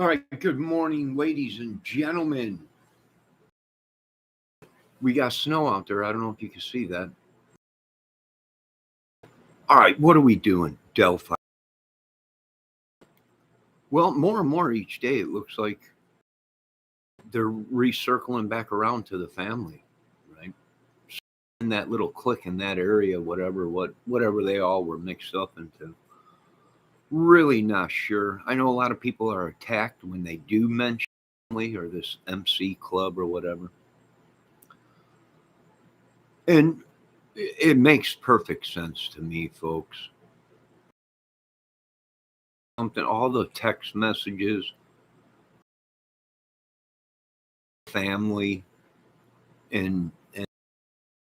All right, good morning, ladies and gentlemen. We got snow out there. I don't know if you can see that. All right, what are we doing, Delphi? Well, more and more each day, it looks like they're recircling back around to the family, right? In that little clique in that area, whatever they all were mixed up into. Really not sure. I know a lot of people are attacked when they do mention family or this MC club or whatever. And it makes perfect sense to me, folks. Something, all the text messages, family, and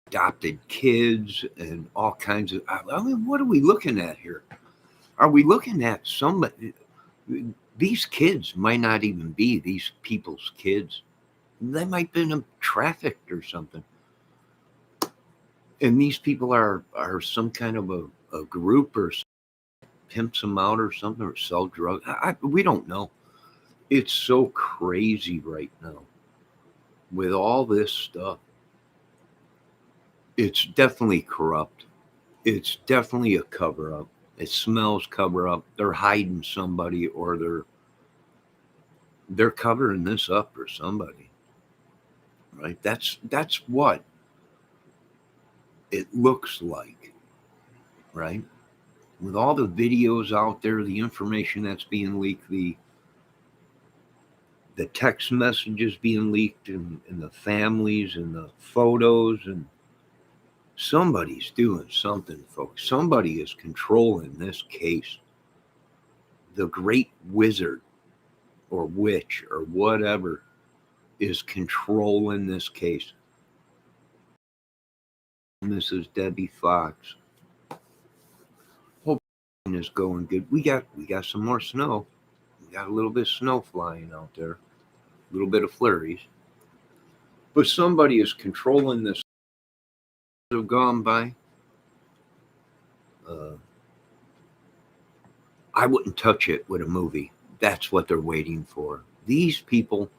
adopted kids, and all kinds of. I mean, what are we looking at here? Are we looking at somebody? These kids might not even be these people's kids. They might have been trafficked or something. And these people are some kind of a group or pimps them out or something or sell drugs. We don't know. It's so crazy right now with all this stuff. It's definitely corrupt. It's definitely a cover up. It smells cover up. They're hiding somebody, or they're covering this up for somebody. Right? That's what it looks like. Right? With all the videos out there, the information that's being leaked, the text messages being leaked, and the families and the photos, and somebody's doing something, folks. Somebody is controlling this case. The great wizard or witch or whatever is controlling this case. Mrs. Debbie Fox. Hope is going good. We got some more snow. We got a little bit of snow flying out there. A little bit of flurries. But somebody is controlling this. Have gone by. I wouldn't touch it with a movie. That's what they're waiting for. These people,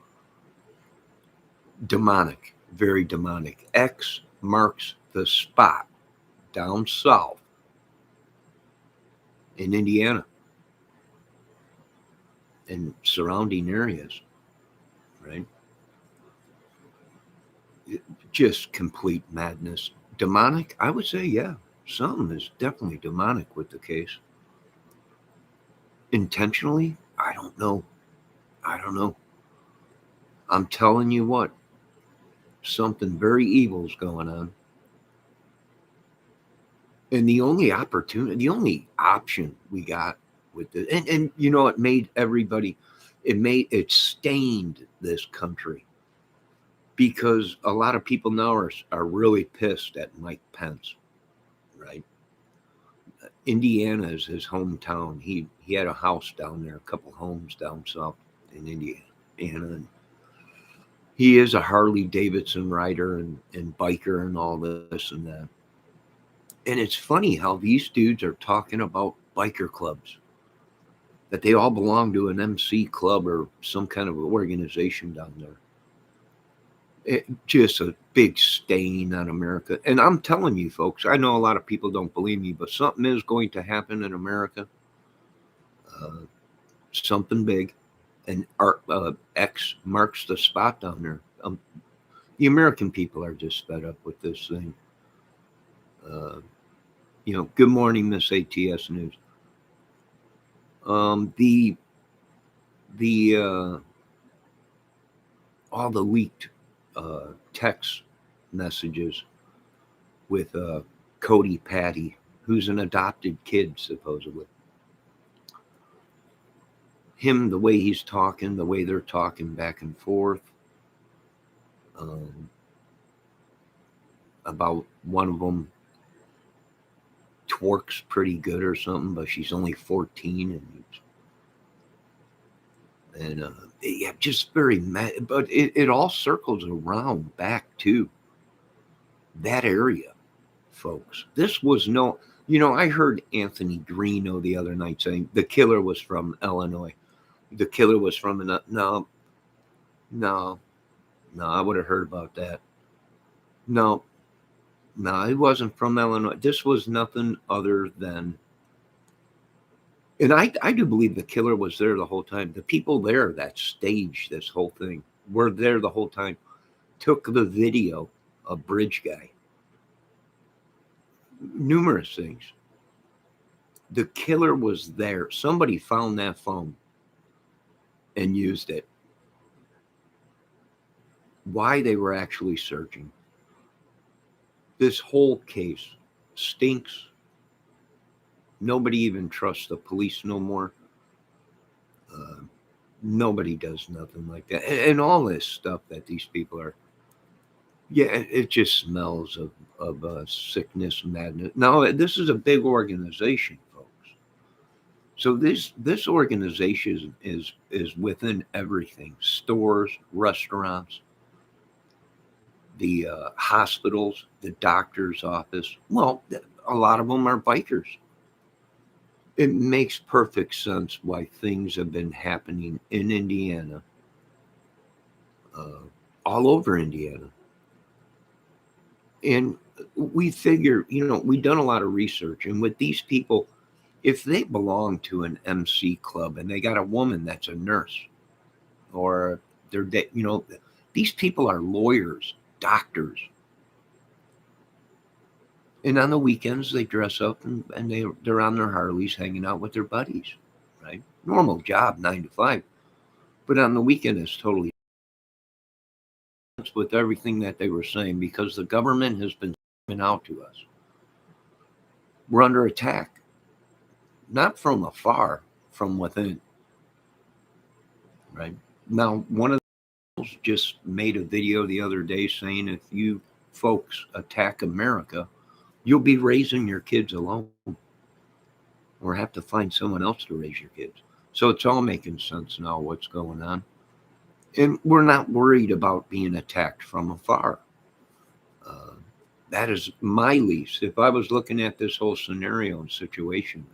demonic, very demonic. X marks the spot down south in Indiana and surrounding areas, right? Just complete madness. Demonic? I would say, yeah. Something is definitely demonic with the case. Intentionally? I don't know. I'm telling you what, something very evil is going on. And the only option we got with it, and you know, it stained this country, because a lot of people now are really pissed at Mike Pence, right? Indiana is his hometown. He had a house down there, a couple homes down south in Indiana, and he is a Harley Davidson rider and biker and all this and that. And it's funny how these dudes are talking about biker clubs, that they all belong to an MC club or some kind of organization down there. Just a big stain on America. And I'm telling you, folks, I know a lot of people don't believe me, but something is going to happen in America. Something big. And X marks the spot down there. The American people are just fed up with this thing. Good morning, Miss ATS News. The all the leaked text messages with Cody Patty, who's an adopted kid, supposedly. Him, the way he's talking, the way they're talking back and forth, about one of them twerks pretty good or something, but she's only 14, and yeah, just very mad. But it all circles around back to that area, folks. This was I heard Anthony Greeno the other night saying the killer was from Illinois. the killer was from another. No, no, no. I would have heard about that. No, no, it wasn't from Illinois. This was nothing other than, and I do believe the killer was there the whole time. The people there that staged this whole thing were there the whole time. Took the video of Bridge Guy. Numerous things. The killer was there. Somebody found that phone and used it. Why they were actually searching. This whole case stinks. Nobody even trusts the police no more. Nobody does nothing like that. And all this stuff that these people are, yeah, it just smells of sickness, madness. Now, this is a big organization, folks. So this organization is within everything: stores, restaurants, the hospitals, the doctor's office. Well, a lot of them are bikers. It makes perfect sense why things have been happening in Indiana, uh, all over Indiana. And we figure, we've done a lot of research, and with these people, if they belong to an MC club and they got a woman that's a nurse, or these people are lawyers, doctors, and on the weekends they dress up and they're on their Harleys hanging out with their buddies, right? Normal job, 9 to 5, but on the weekend it's totally with everything that they were saying, because the government has been out to us. We're under attack, not from afar, from within, right? Now, one of those just made a video the other day saying, if you folks attack America, you'll be raising your kids alone or have to find someone else to raise your kids. So it's all making sense now what's going on. And we're not worried about being attacked from afar. That is my least. If I was looking at this whole scenario and situation,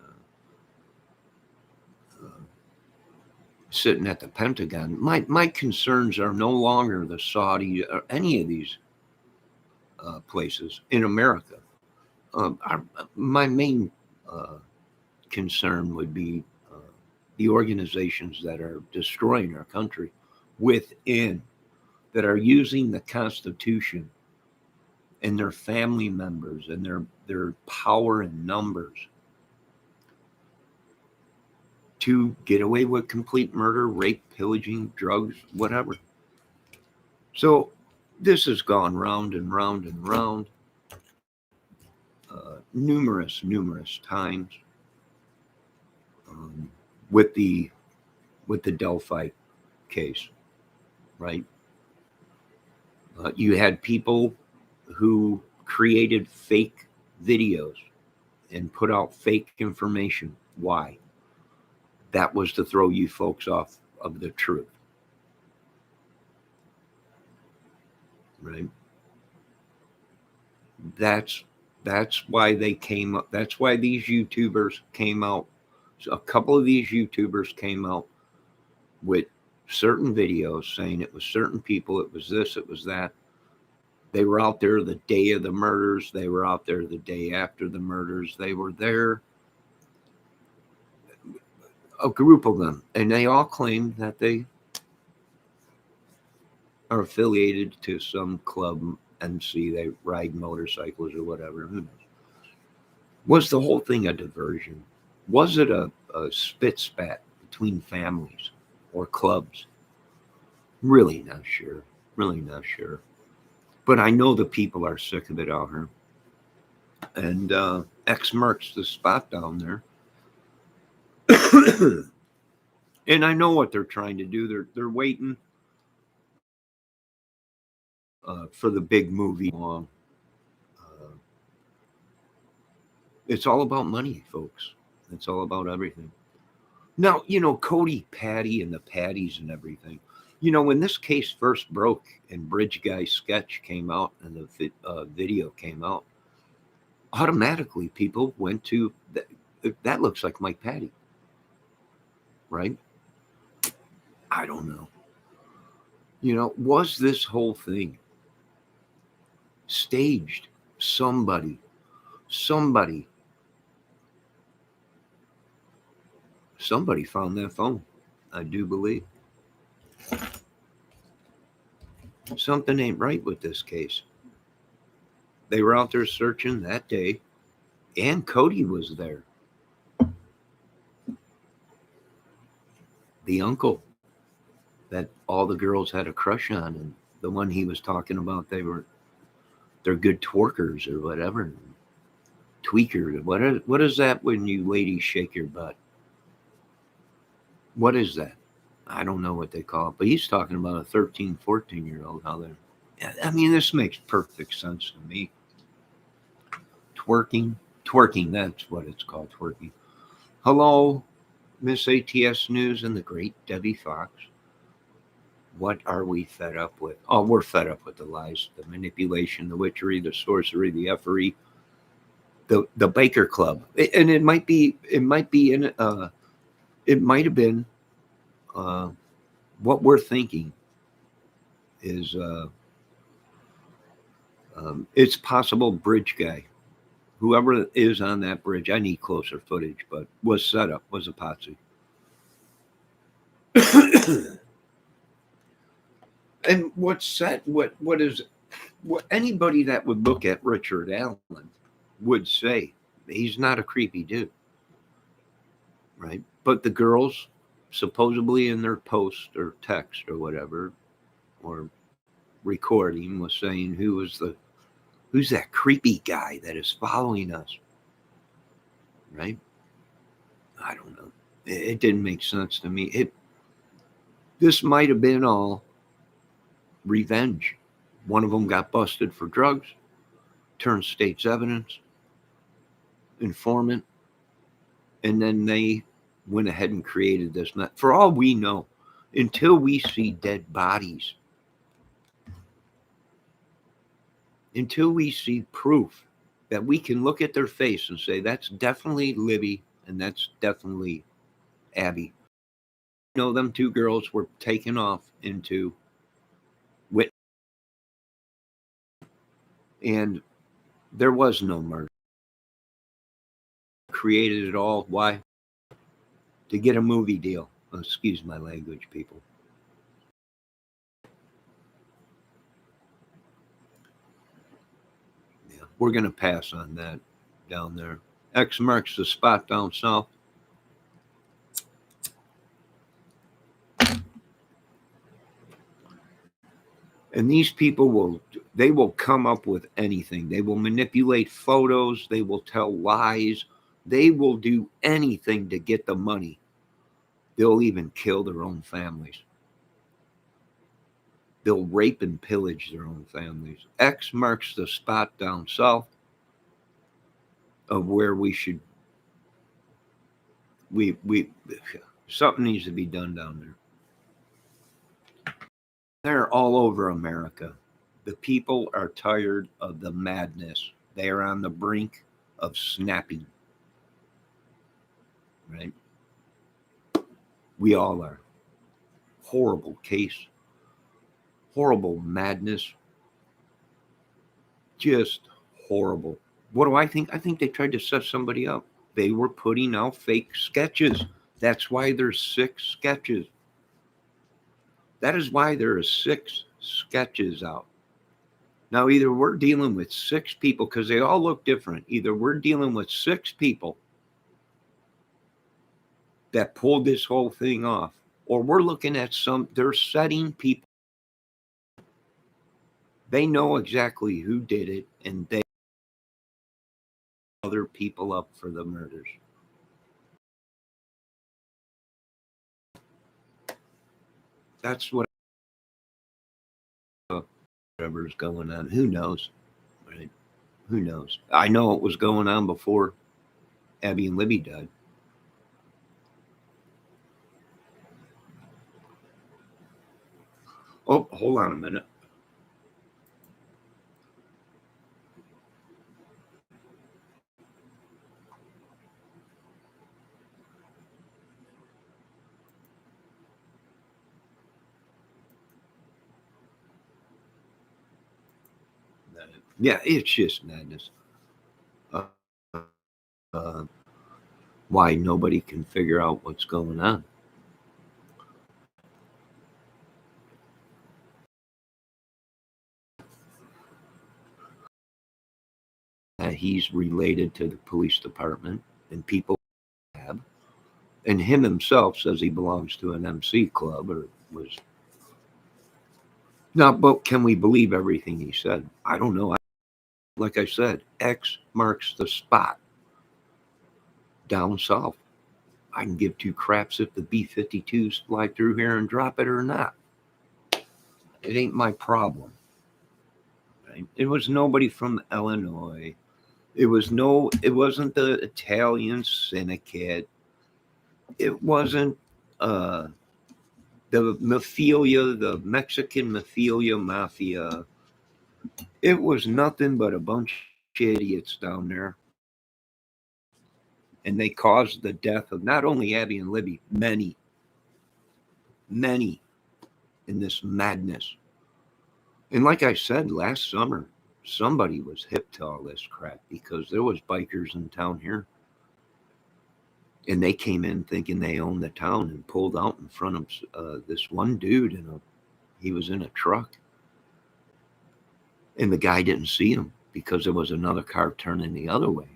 sitting at the Pentagon, my concerns are no longer the Saudi or any of these places in America. My main concern would be the organizations that are destroying our country within, that are using the Constitution and their family members and their power in numbers to get away with complete murder, rape, pillaging, drugs, whatever. So this has gone round and round and round numerous times with the Delphi case, right? You had people who created fake videos and put out fake information. Why? That was to throw you folks off of the truth, right? That's why they came up. That's why these YouTubers came out. So a couple of these YouTubers came out with certain videos saying it was certain people, it was this, it was that. They were out there the day of the murders. They were out there the day after the murders. They were there, a group of them, and they all claimed that they are affiliated to some club MC. They ride motorcycles or whatever. Who knows? Was the whole thing a diversion? Was it a spit spat between families or clubs? Really not sure. Really not sure. But I know the people are sick of it out here. And X marks the spot down there. And I know what they're trying to do. They're waiting for the big movie. It's all about money, folks. It's all about everything. Now, Cody Patty and the Patties and everything. When this case first broke and Bridge Guy sketch came out and the video came out, automatically people went to that looks like Mike Patty, right? I don't know. Was this whole thing staged? Somebody, somebody, somebody found that phone. I do believe something ain't right with this case. They were out there searching that day, and Cody was there. The uncle that all the girls had a crush on, and the one he was talking about, they're good twerkers or whatever, tweakers. What is that when you ladies shake your butt? What is that? I don't know what they call it, but he's talking about a 13, 14-year-old. How they're, I mean, this makes perfect sense to me. Twerking, that's what it's called, twerking. Hello, Miss ATS News and the great Debbie Fox. What are we fed up with? Oh, we're fed up with the lies, the manipulation, the witchery, the sorcery, the effery, the Baker Club. And it might have been what we're thinking is it's possible bridge guy, whoever is on that bridge. I need closer footage, but was set up, was a potsy. And what's set, what anybody that would look at Richard Allen would say he's not a creepy dude, right? But the girls supposedly in their post or text or whatever, or recording, was saying who's that creepy guy that is following us, right? I don't know. It didn't make sense to me. This might have been all revenge. One of them got busted for drugs, turned state's evidence, informant, and then they went ahead and created this. For all we know, until we see dead bodies, until we see proof that we can look at their face and say, that's definitely Libby and that's definitely Abby. Them two girls were taken off into wit, and there was no murder. Created it all. Why? To get a movie deal. Excuse my language, people. Yeah, we're going to pass on that down there. X marks the spot down south. And these people will come up with anything. They will manipulate photos. They will tell lies. They will do anything to get the money. They'll even kill their own families. They'll rape and pillage their own families. X marks the spot down south of where we something needs to be done down there. They're all over America. The people are tired of the madness. They are on the brink of snapping. Right? We all are. Horrible case. Horrible madness. Just horrible. What do I think? I think they tried to set somebody up. They were putting out fake sketches. That's why there's 6 sketches. That is why there are 6 sketches out. Now, either we're dealing with 6 people, because they all look different. Either we're dealing with 6 people that pulled this whole thing off, or we're looking at they're setting people. They know exactly who did it, and they other people up for the murders. That's what whatever's going on. Who knows? Right? Who knows? I know it was going on before Abby and Libby died. Oh, hold on a minute. Yeah, it's just madness. Uh, uh, why nobody can figure out what's going on. He's related to the police department and people have, and him himself says he belongs to an MC club or was. Now, but can we believe everything he said? I don't know. Like I said, X marks the spot down south. I can give two craps if the B-52s fly through here and drop it or not. It ain't my problem. Right? It was nobody from Illinois. It wasn't the Italian syndicate. It wasn't uh, the the Mexican mafia. It was nothing but a bunch of idiots down there. And they caused the death of not only Abby and Libby, many, many in this madness. And like I said last summer, somebody was hip to all this crap because there was bikers in town here. And they came in thinking they owned the town and pulled out in front of this one dude. He was in a truck. And the guy didn't see him because there was another car turning the other way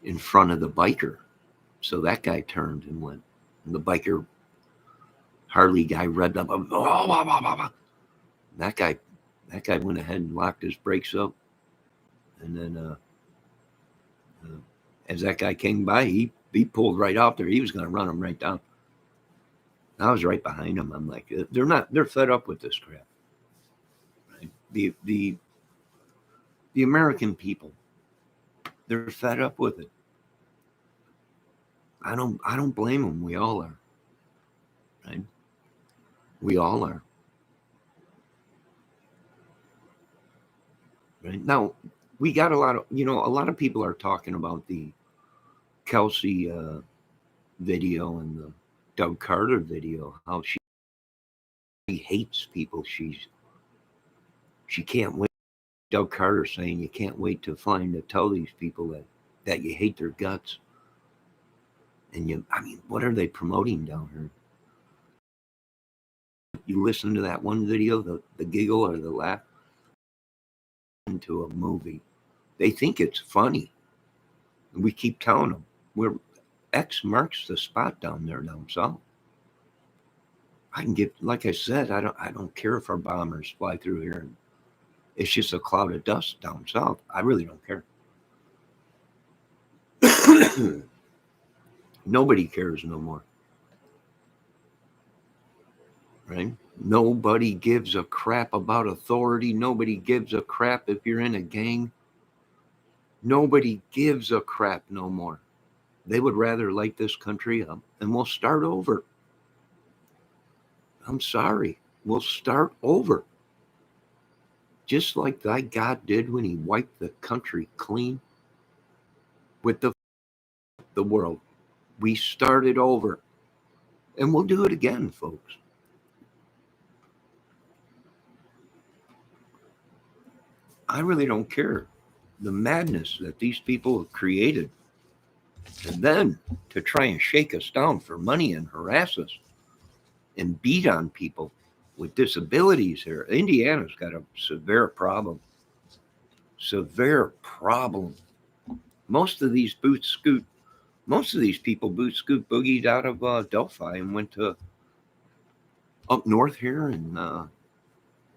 in front of the biker. So that guy turned and went. And the biker Harley guy revved up. Oh, blah, blah, blah, blah. That guy went ahead and locked his brakes up. And then as that guy came by, he pulled right off there. He was going to run him right down. I was right behind him. I'm like, they're fed up with this crap. Right? The American people, they're fed up with it. I don't blame them. We all are. Right? We all are. Right? Now, we got a lot of people are talking about the Kelsey video and the Doug Carter video, how she hates people. She can't wait. Doug Carter saying you can't wait to tell these people that you hate their guts. And what are they promoting down here? You listen to that one video, the giggle or the laugh, into a movie. They think it's funny. And we keep telling them X marks the spot down there down south. I can get, like I said, I don't care if our bombers fly through here and it's just a cloud of dust down south. I really don't care. Nobody cares no more. Right? Nobody gives a crap about authority. Nobody gives a crap if you're in a gang. Nobody gives a crap no more. They would rather light this country up and we'll start over. I'm sorry. We'll start over. Just like thy God did when he wiped the country clean with the world. We started over. And we'll do it again, folks. I really don't care. The madness that these people have created. And then to try and shake us down for money and harass us and beat on people with disabilities here. Indiana's got a severe problem. Severe problem. Most of these people boot scoot boogied out of Delphi and went to up north here and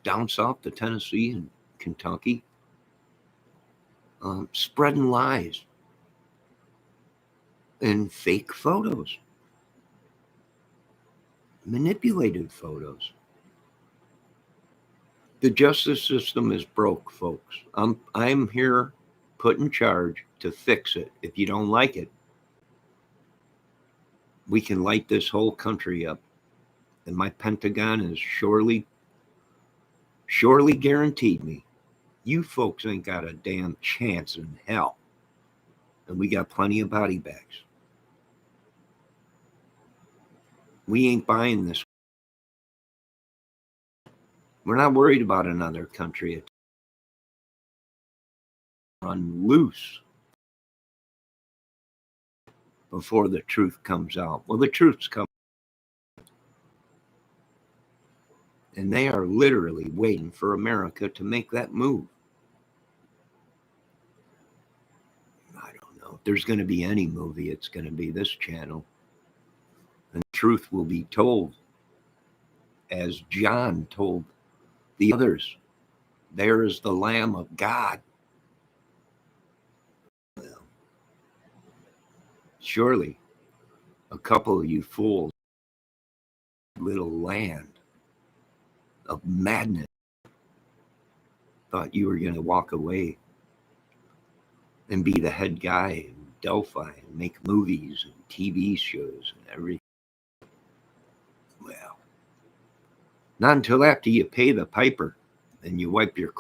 down south to Tennessee and Kentucky, spreading lies and fake photos, manipulated photos. The justice system is broke, folks. I'm here put in charge to fix it. If you don't like it, we can light this whole country up. And my Pentagon has surely guaranteed me you folks ain't got a damn chance in hell. And we got plenty of body bags. We ain't buying this. We're not worried about another country run loose before the truth comes out. Well, the truth's coming. And they are literally waiting for America to make that move. I don't know. If there's going to be any movie, it's going to be this channel. And the truth will be told as John told the others. There is the Lamb of God. Well, surely a couple of you fools, little land of madness, thought you were going to walk away and be the head guy in Delphi and make movies and TV shows and everything. Well, not until after you pay the piper and you wipe your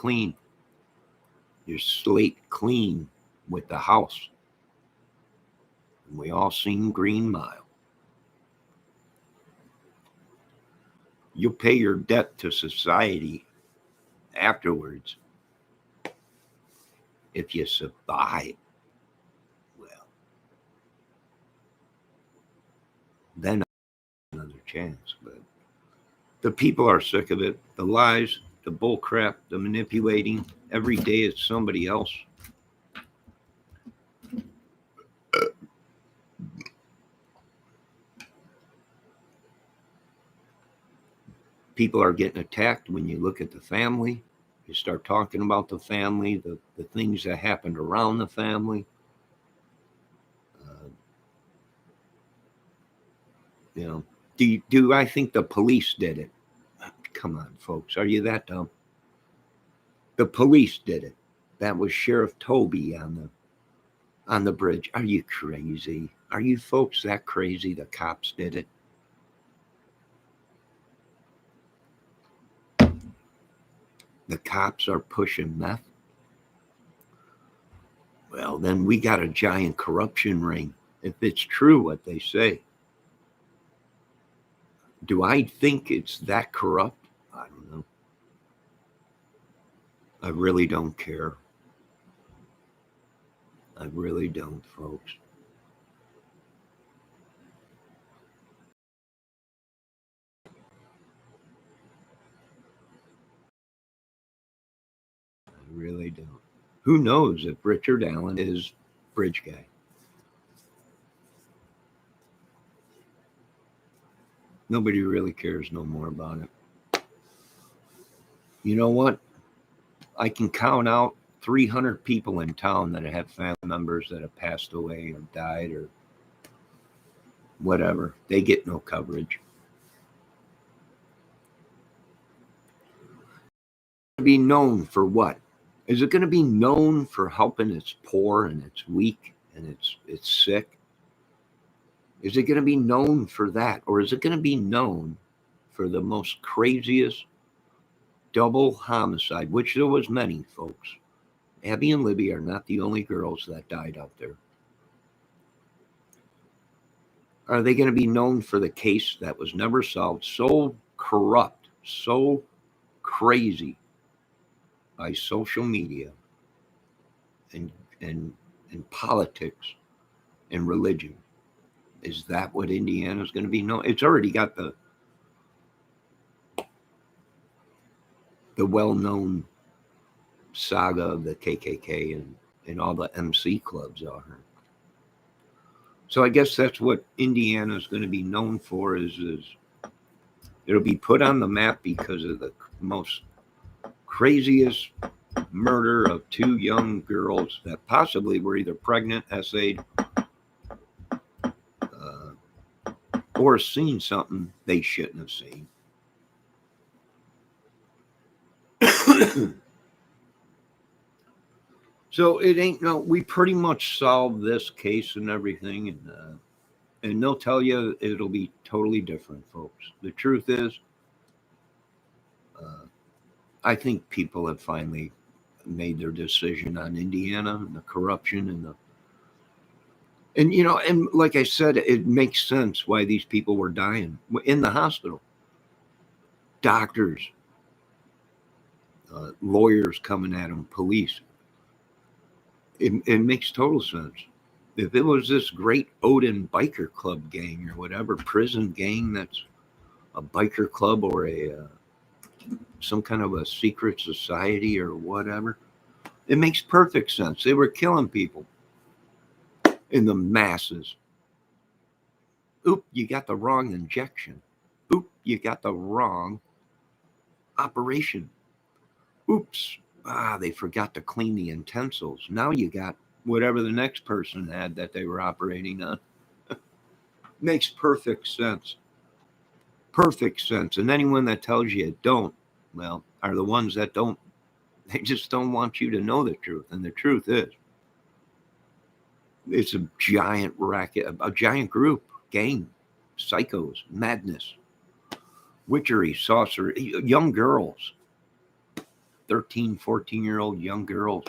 slate clean with the house. And we all seen Green Mile. You'll pay your debt to society afterwards if you survive. Well, then another chance. But the people are sick of it. The lies, the bull crap, the manipulating. Every day it's somebody else. People are getting attacked when you look at the family. You start talking about the family, the things that happened around the family. Do I think the police did it? Come on, folks. Are you that dumb? The police did it. That was Sheriff Toby on the bridge. Are you crazy? Are you folks that crazy? The cops did it. The cops are pushing meth. Well, then we got a giant corruption ring, if it's true what they say. Do I think it's that corrupt? I don't know. I really don't care. I really don't, folks. I really don't. Who knows if Richard Allen is bridge guy? Nobody really cares no more about it. You know what? I can count out 300 people in town that have family members that have passed away or died or whatever. They get no coverage. Be known for what? Is it going to be known for helping its poor and its weak and its sick? Is it going to be known for that? Or is it going to be known for the most craziest double homicide, which there was many, folks? Abby and Libby are not the only girls that died out there. Are they going to be known for the case that was never solved, so corrupt, so crazy by social media and politics and religion? Is that what Indiana is going to be known? It's already got the well-known saga of the KKK and all the MC clubs are. So I guess that's what Indiana is going to be known for. Is it'll be put on the map because of the most craziest murder of two young girls that possibly were either pregnant, SA'd, or seen something they shouldn't have seen. So it ain't we pretty much solved this case and everything, and they'll tell you it'll be totally different, folks. The truth is, I think people have finally made their decision on Indiana and the corruption and like I said, it makes sense why these people were dying in the hospital. Doctors, lawyers coming at them, police. It makes total sense. If it was this great Odin biker club gang or whatever prison gang that's a biker club or a some kind of a secret society or whatever, it makes perfect sense. They were killing people in the masses. Oop, you got the wrong injection. Oop, you got the wrong operation. Oops, they forgot to clean the utensils. Now you got whatever the next person had that they were operating on. Makes perfect sense. Perfect sense. And anyone that tells you it don't, well, are the ones that don't. They just don't want you to know the truth. And the truth is, it's a giant racket, a giant group, gang, psychos, madness, witchery, sorcery, young girls, 13, 14-year-old young girls,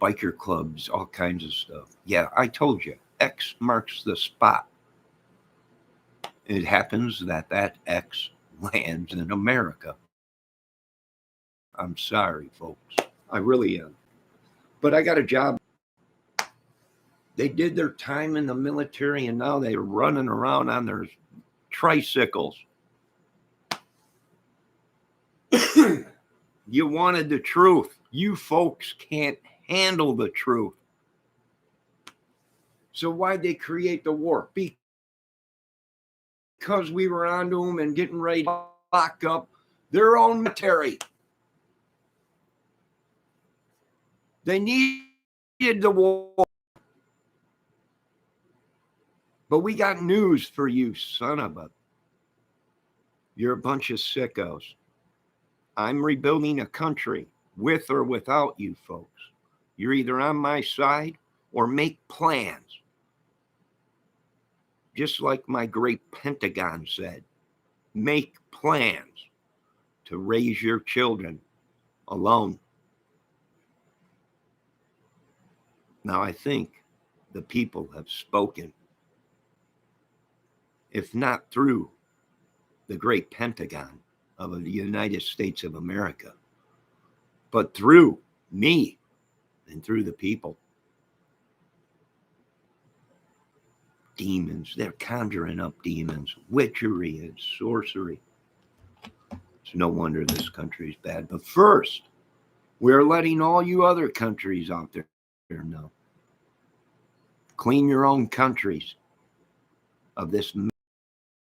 biker clubs, all kinds of stuff. Yeah, I told you, X marks the spot. It happens that X lands in America. I'm sorry, folks. I really am. But I got a job. They did their time in the military and now they're running around on their tricycles. You wanted the truth. You folks can't handle the truth. So why'd they create the war? Because we were onto them and getting ready to lock up their own military. They needed the war. But we got news for you, son of a. You're a bunch of sickos. I'm rebuilding a country with or without you folks. You're either on my side or make plans. Just like my great Pentagon said, make plans to raise your children alone. Now, I think the people have spoken. If not through the great Pentagon of the United States of America, but through me and through the people. Demons, they're conjuring up demons, witchery and sorcery. It's no wonder this country's bad. But first, we're letting all you other countries out there know. Clean your own countries of this,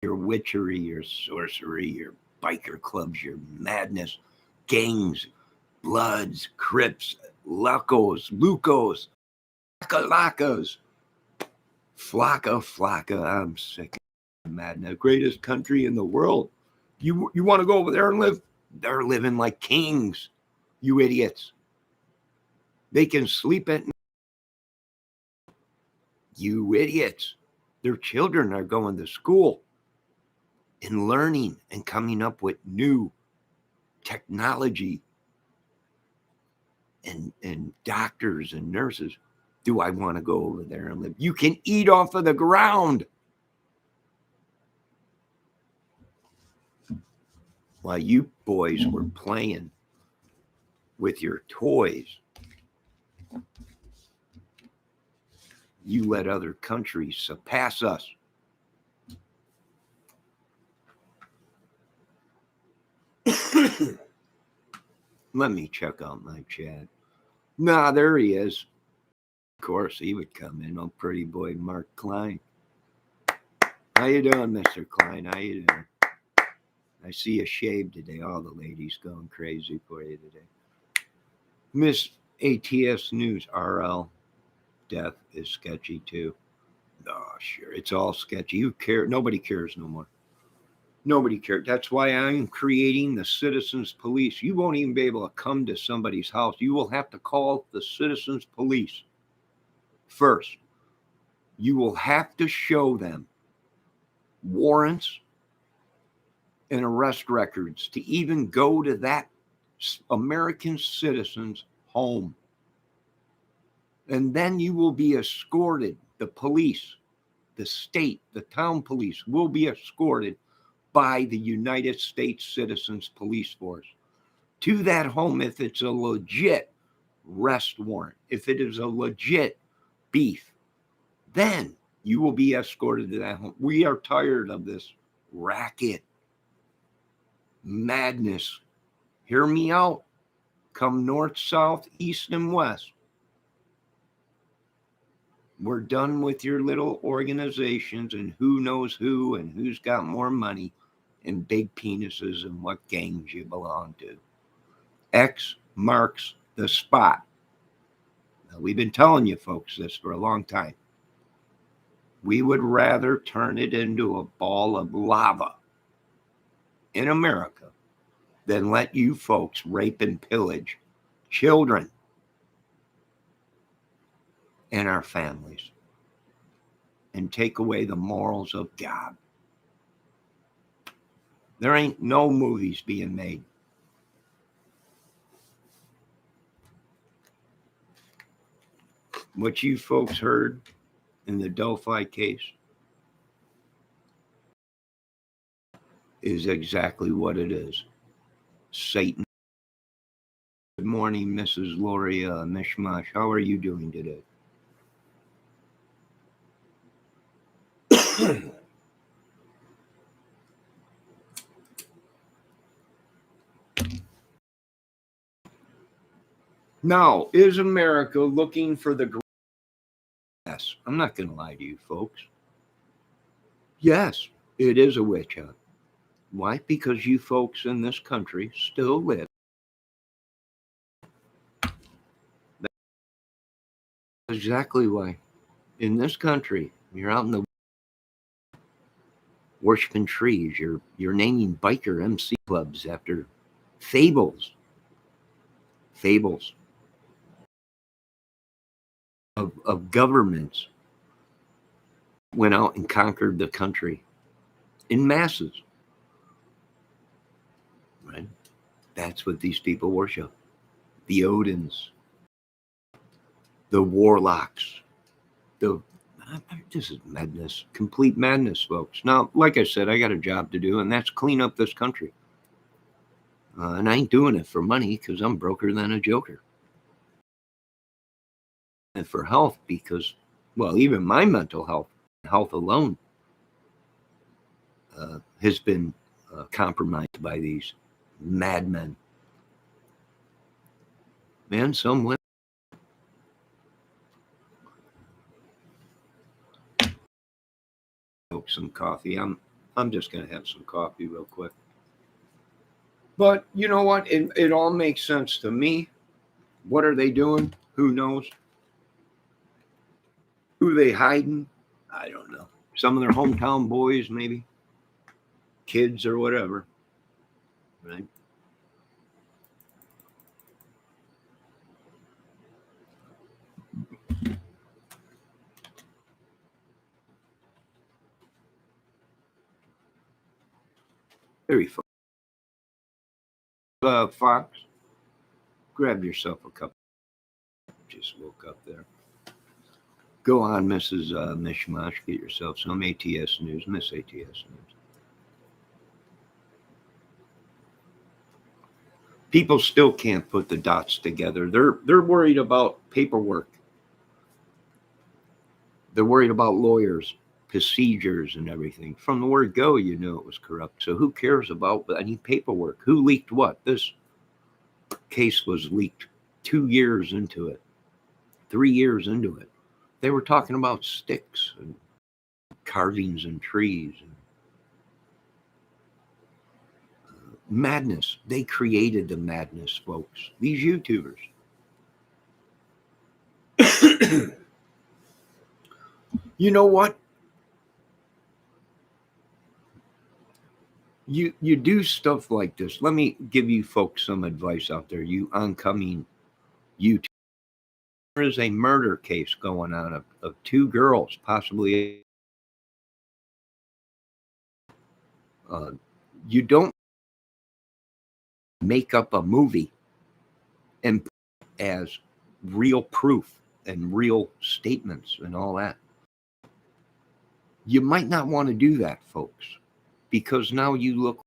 your witchery, your sorcery, your biker clubs, your madness, gangs, Bloods, Crips, Lucos, Lackas, Flocka. I'm sick of madness. The greatest country in the world. You want to go over there and live? They're living like kings, you idiots. They can sleep at night. You idiots. Their children are going to school and learning and coming up with new technology and doctors and nurses. Do I want to go over there and live? You can eat off of the ground. While you boys were playing with your toys, you let other countries surpass us. Let me check out my chat. Nah, there he is. Of course, he would come in. Oh, pretty boy, Mark Klein. How you doing, Mr. Klein? How you doing? I see you shaved today. All the ladies going crazy for you today. Miss ATS News, RL. Death is sketchy too. Oh, sure. It's all sketchy. You care. Nobody cares no more. Nobody cares. That's why I'm creating the Citizens Police. You won't even be able to come to somebody's house. You will have to call the Citizens Police first. You will have to show them warrants and arrest records to even go to that American citizen's home. And then you will be escorted. The police, the state, the town police will be escorted by the United States Citizens Police Force. to that home if it's a legit arrest warrant, if it is a legit beef, then you will be escorted to that home. We are tired of this racket, madness. Hear me out. Come north, south, east, and west. We're done with your little organizations and who knows who and who's got more money and big penises and what gangs you belong to. X marks the spot. Now, we've been telling you folks this for a long time. We would rather turn it into a ball of lava in America than let you folks rape and pillage children and our families and take away the morals of God. There ain't no movies being made. What you folks heard in the Delphi case is exactly what it is. Satan. Good morning, Mrs. Lori Mishmash. How are you doing today? Now, is America looking for the grass? I'm not going to lie to you folks. Yes, it is a witch hunt. Why? Because you folks in this country still live. That's exactly why. In this country, you're out in the worshiping trees. You're naming biker MC clubs after fables of governments went out and conquered the country in masses. Right? That's what these people worship. The Odins, the warlocks, this is madness, complete madness, folks. Now, like I said, I got a job to do, and that's clean up this country. And I ain't doing it for money because I'm broker than a joker. And for health because, well, even my mental health alone has been compromised by these madmen. Man, some women. Some coffee. I'm just gonna have some coffee real quick. But you know what? It all makes sense to me. What are they doing? Who knows? Who they hiding? I don't know. Some of their hometown boys, maybe. Kids or whatever. Right? Very fun. Fox, grab yourself a cup. Just woke up there. Go on, Mrs. Mishmash. Get yourself some ATS news. Miss ATS news. People still can't put the dots together. They're worried about paperwork. They're worried about lawyers, procedures, and everything. From the word go, you knew it was corrupt. So who cares about any paperwork? Who leaked what? This case was leaked 2 years into it, 3 years into it. They were talking about sticks and carvings and trees and madness. They created the madness, folks. These YouTubers. You know what? You do stuff like this. Let me give you folks some advice out there, you oncoming YouTubers. There is a murder case going on of 2 girls, possibly. You don't make up a movie and as real proof and real statements and all that. You might not want to do that, folks, because now you look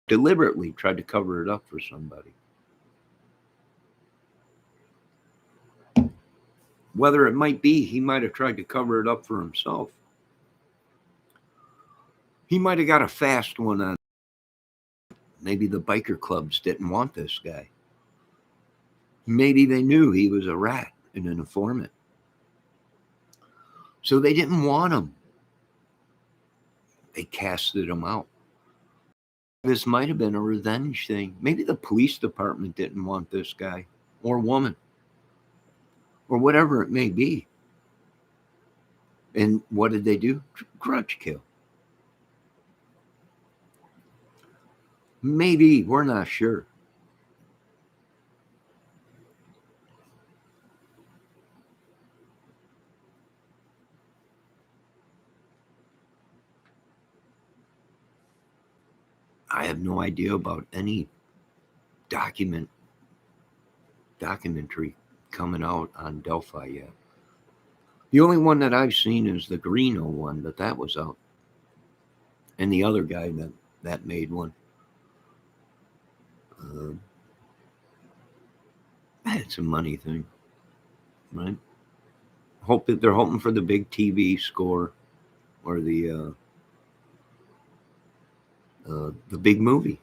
deliberately tried to cover it up for somebody. Whether it might be he might have tried to cover it up for himself. He might have got a fast one on. Maybe the biker clubs didn't want this guy. Maybe they knew he was a rat and an informant. So they didn't want him. They casted him out. This might have been a revenge thing. Maybe the police department didn't want this guy or woman or whatever it may be. And what did they do? Grudge kill. Maybe, we're not sure. I have no idea about any documentary coming out on Delphi yet. The only one that I've seen is the Greeno one, but that was out. And the other guy that made one. It's a money thing, right? They're hoping for the big TV score or the big movie.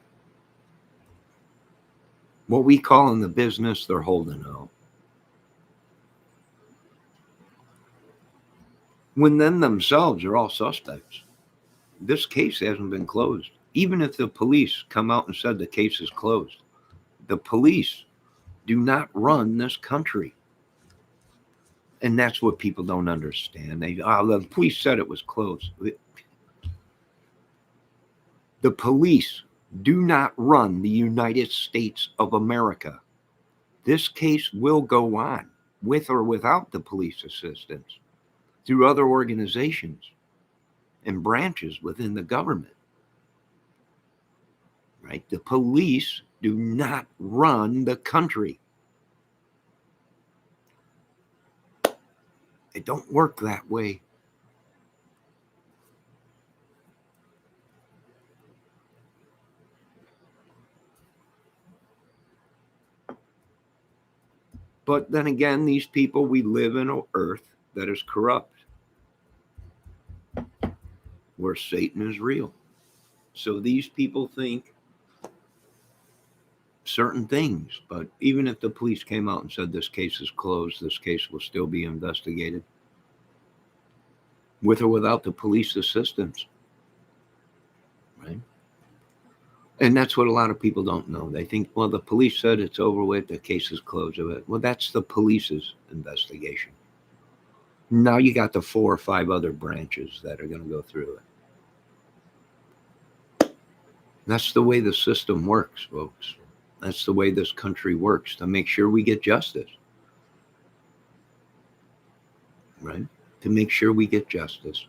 What we call in the business, they're holding out. When them themselves are all suspects. This case hasn't been closed. Even if the police come out and said the case is closed, the police do not run this country. And that's what people don't understand. The police said it was closed. The police do not run the United States of America. This case will go on with or without the police assistance through other organizations and branches within the government. Right? The police do not run the country. It don't work that way. But then again, these people, we live in an earth that is corrupt, where Satan is real. So these people think certain things, but even if the police came out and said this case is closed, this case will still be investigated with or without the police assistance, right? And that's what a lot of people don't know. They think, well, the police said it's over with, the case is closed. Well, that's the police's investigation. Now you got the 4 or 5 other branches that are going to go through it. That's the way the system works, folks. That's the way this country works, to make sure we get justice. Right? To make sure we get justice.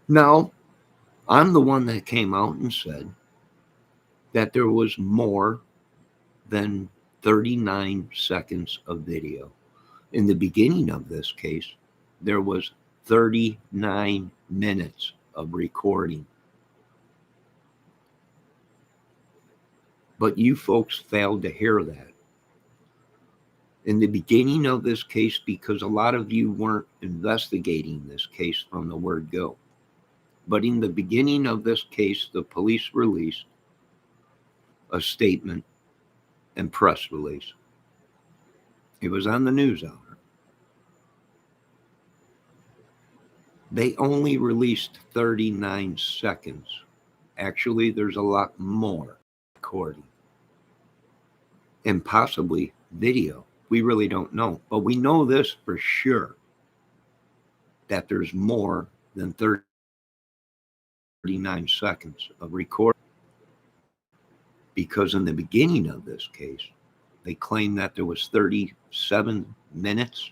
Now, I'm the one that came out and said that there was more than 39 seconds of video. In the beginning of this case, there was 39 minutes of recording. But you folks failed to hear that. In the beginning of this case, because a lot of you weren't investigating this case from the word go. But in the beginning of this case, the police released a statement and press release. It was on the news hour. They only released 39 seconds. Actually, there's a lot more recording and possibly video. We really don't know, but we know this for sure, that there's more than 39 seconds of recording. Because in the beginning of this case, they claimed that there was 37 minutes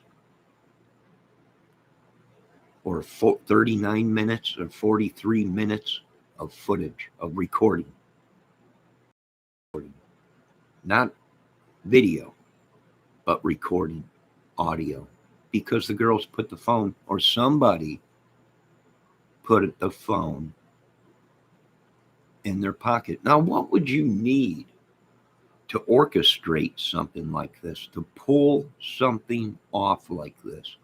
or 39 minutes or 43 minutes of footage of recording. Not video, but recording audio. Because the girls put the phone, or somebody put the phone in their pocket. Now, what would you need to orchestrate something like this, to pull something off like this,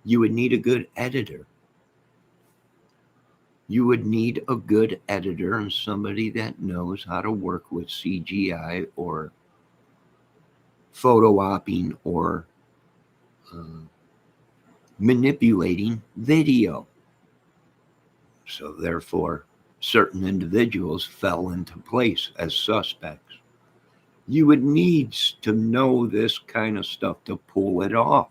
you would need a good editor. You would need a good editor and somebody that knows how to work with CGI or photo opping or manipulating video. So therefore, certain individuals fell into place as suspects. You would need to know this kind of stuff to pull it off,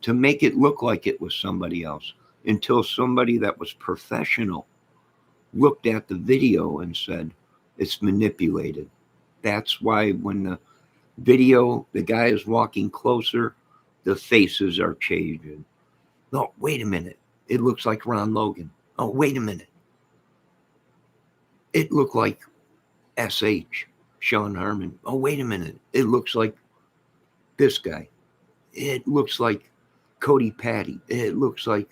to make it look like it was somebody else, until somebody that was professional looked at the video and said, it's manipulated. That's why when the video, the guy is walking closer, the faces are changing. No, wait a minute. It looks like Ron Logan. Oh, wait a minute. It looked like S.H., Sean Harmon. Oh, wait a minute. It looks like this guy. It looks like Cody Patty. It looks like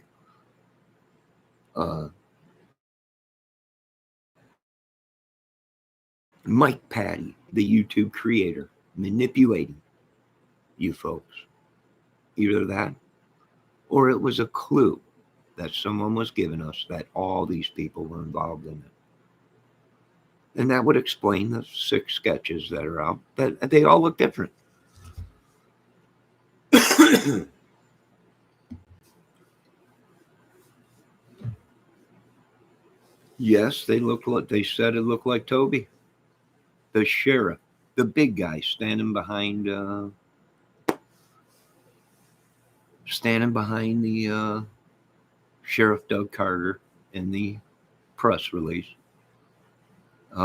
Mike Patty, the YouTube creator, manipulating you folks. Either that or it was a clue that someone was giving us that all these people were involved in it. And that would explain the 6 sketches that are out, that they all look different. Yes, they look like, they said it looked like Toby, the sheriff, the big guy standing behind the Sheriff Doug Carter in the press release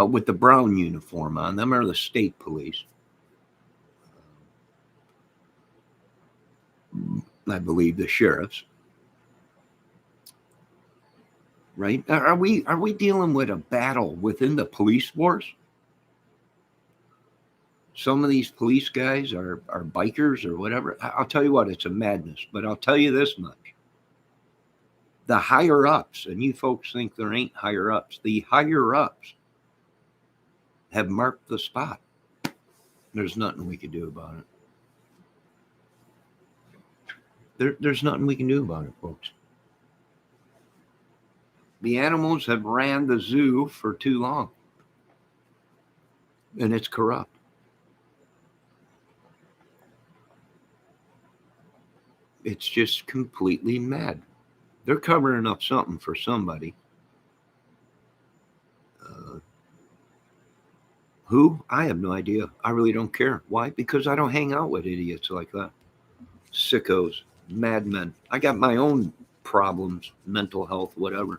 with the brown uniform on. Them are the state police. I believe the sheriffs. Right? Are we dealing with a battle within the police force? Some of these police guys are bikers or whatever. I'll tell you what, it's a madness. But I'll tell you this much. The higher ups, and you folks think there ain't higher ups, the higher ups have marked the spot. There's nothing we can do about it. There's nothing we can do about it, folks. The animals have ran the zoo for too long. And it's corrupt. It's just completely mad. They're covering up something for somebody. Who? I have no idea. I really don't care. Why? Because I don't hang out with idiots like that. Sickos, madmen. I got my own problems, mental health, whatever.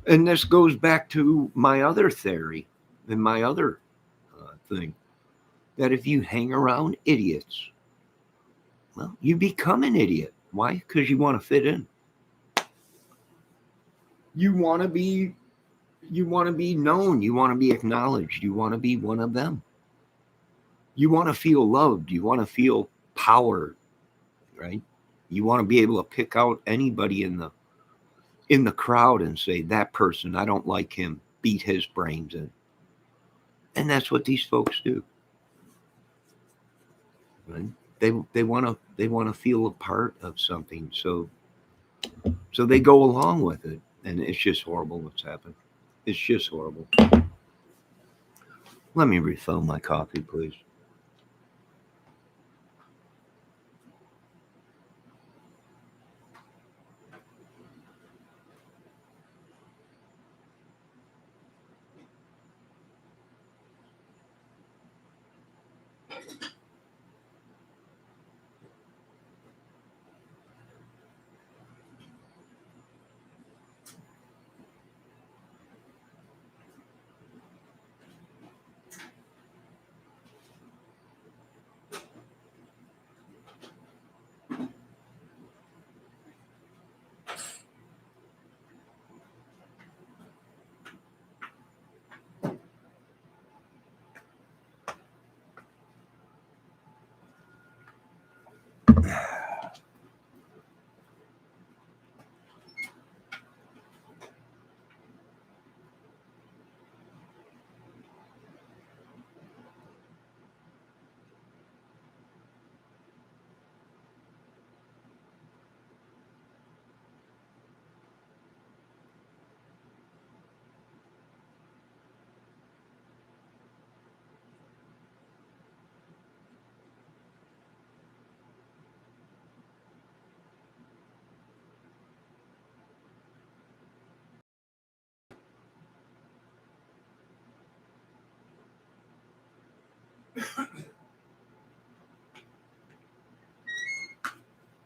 And this goes back to my other theory and my other thing, that if you hang around idiots, well, you become an idiot. Why? Because you want to fit in. You want to be known. You want to be acknowledged. You want to be one of them. You want to feel loved. You want to feel power, right? You want to be able to pick out anybody in the crowd and say, that person, I don't like him, beat his brains in. And that's what these folks do. Right? They want to feel a part of something, so they go along with it, and it's just horrible what's happened. It's just horrible. Let me refill my coffee, please.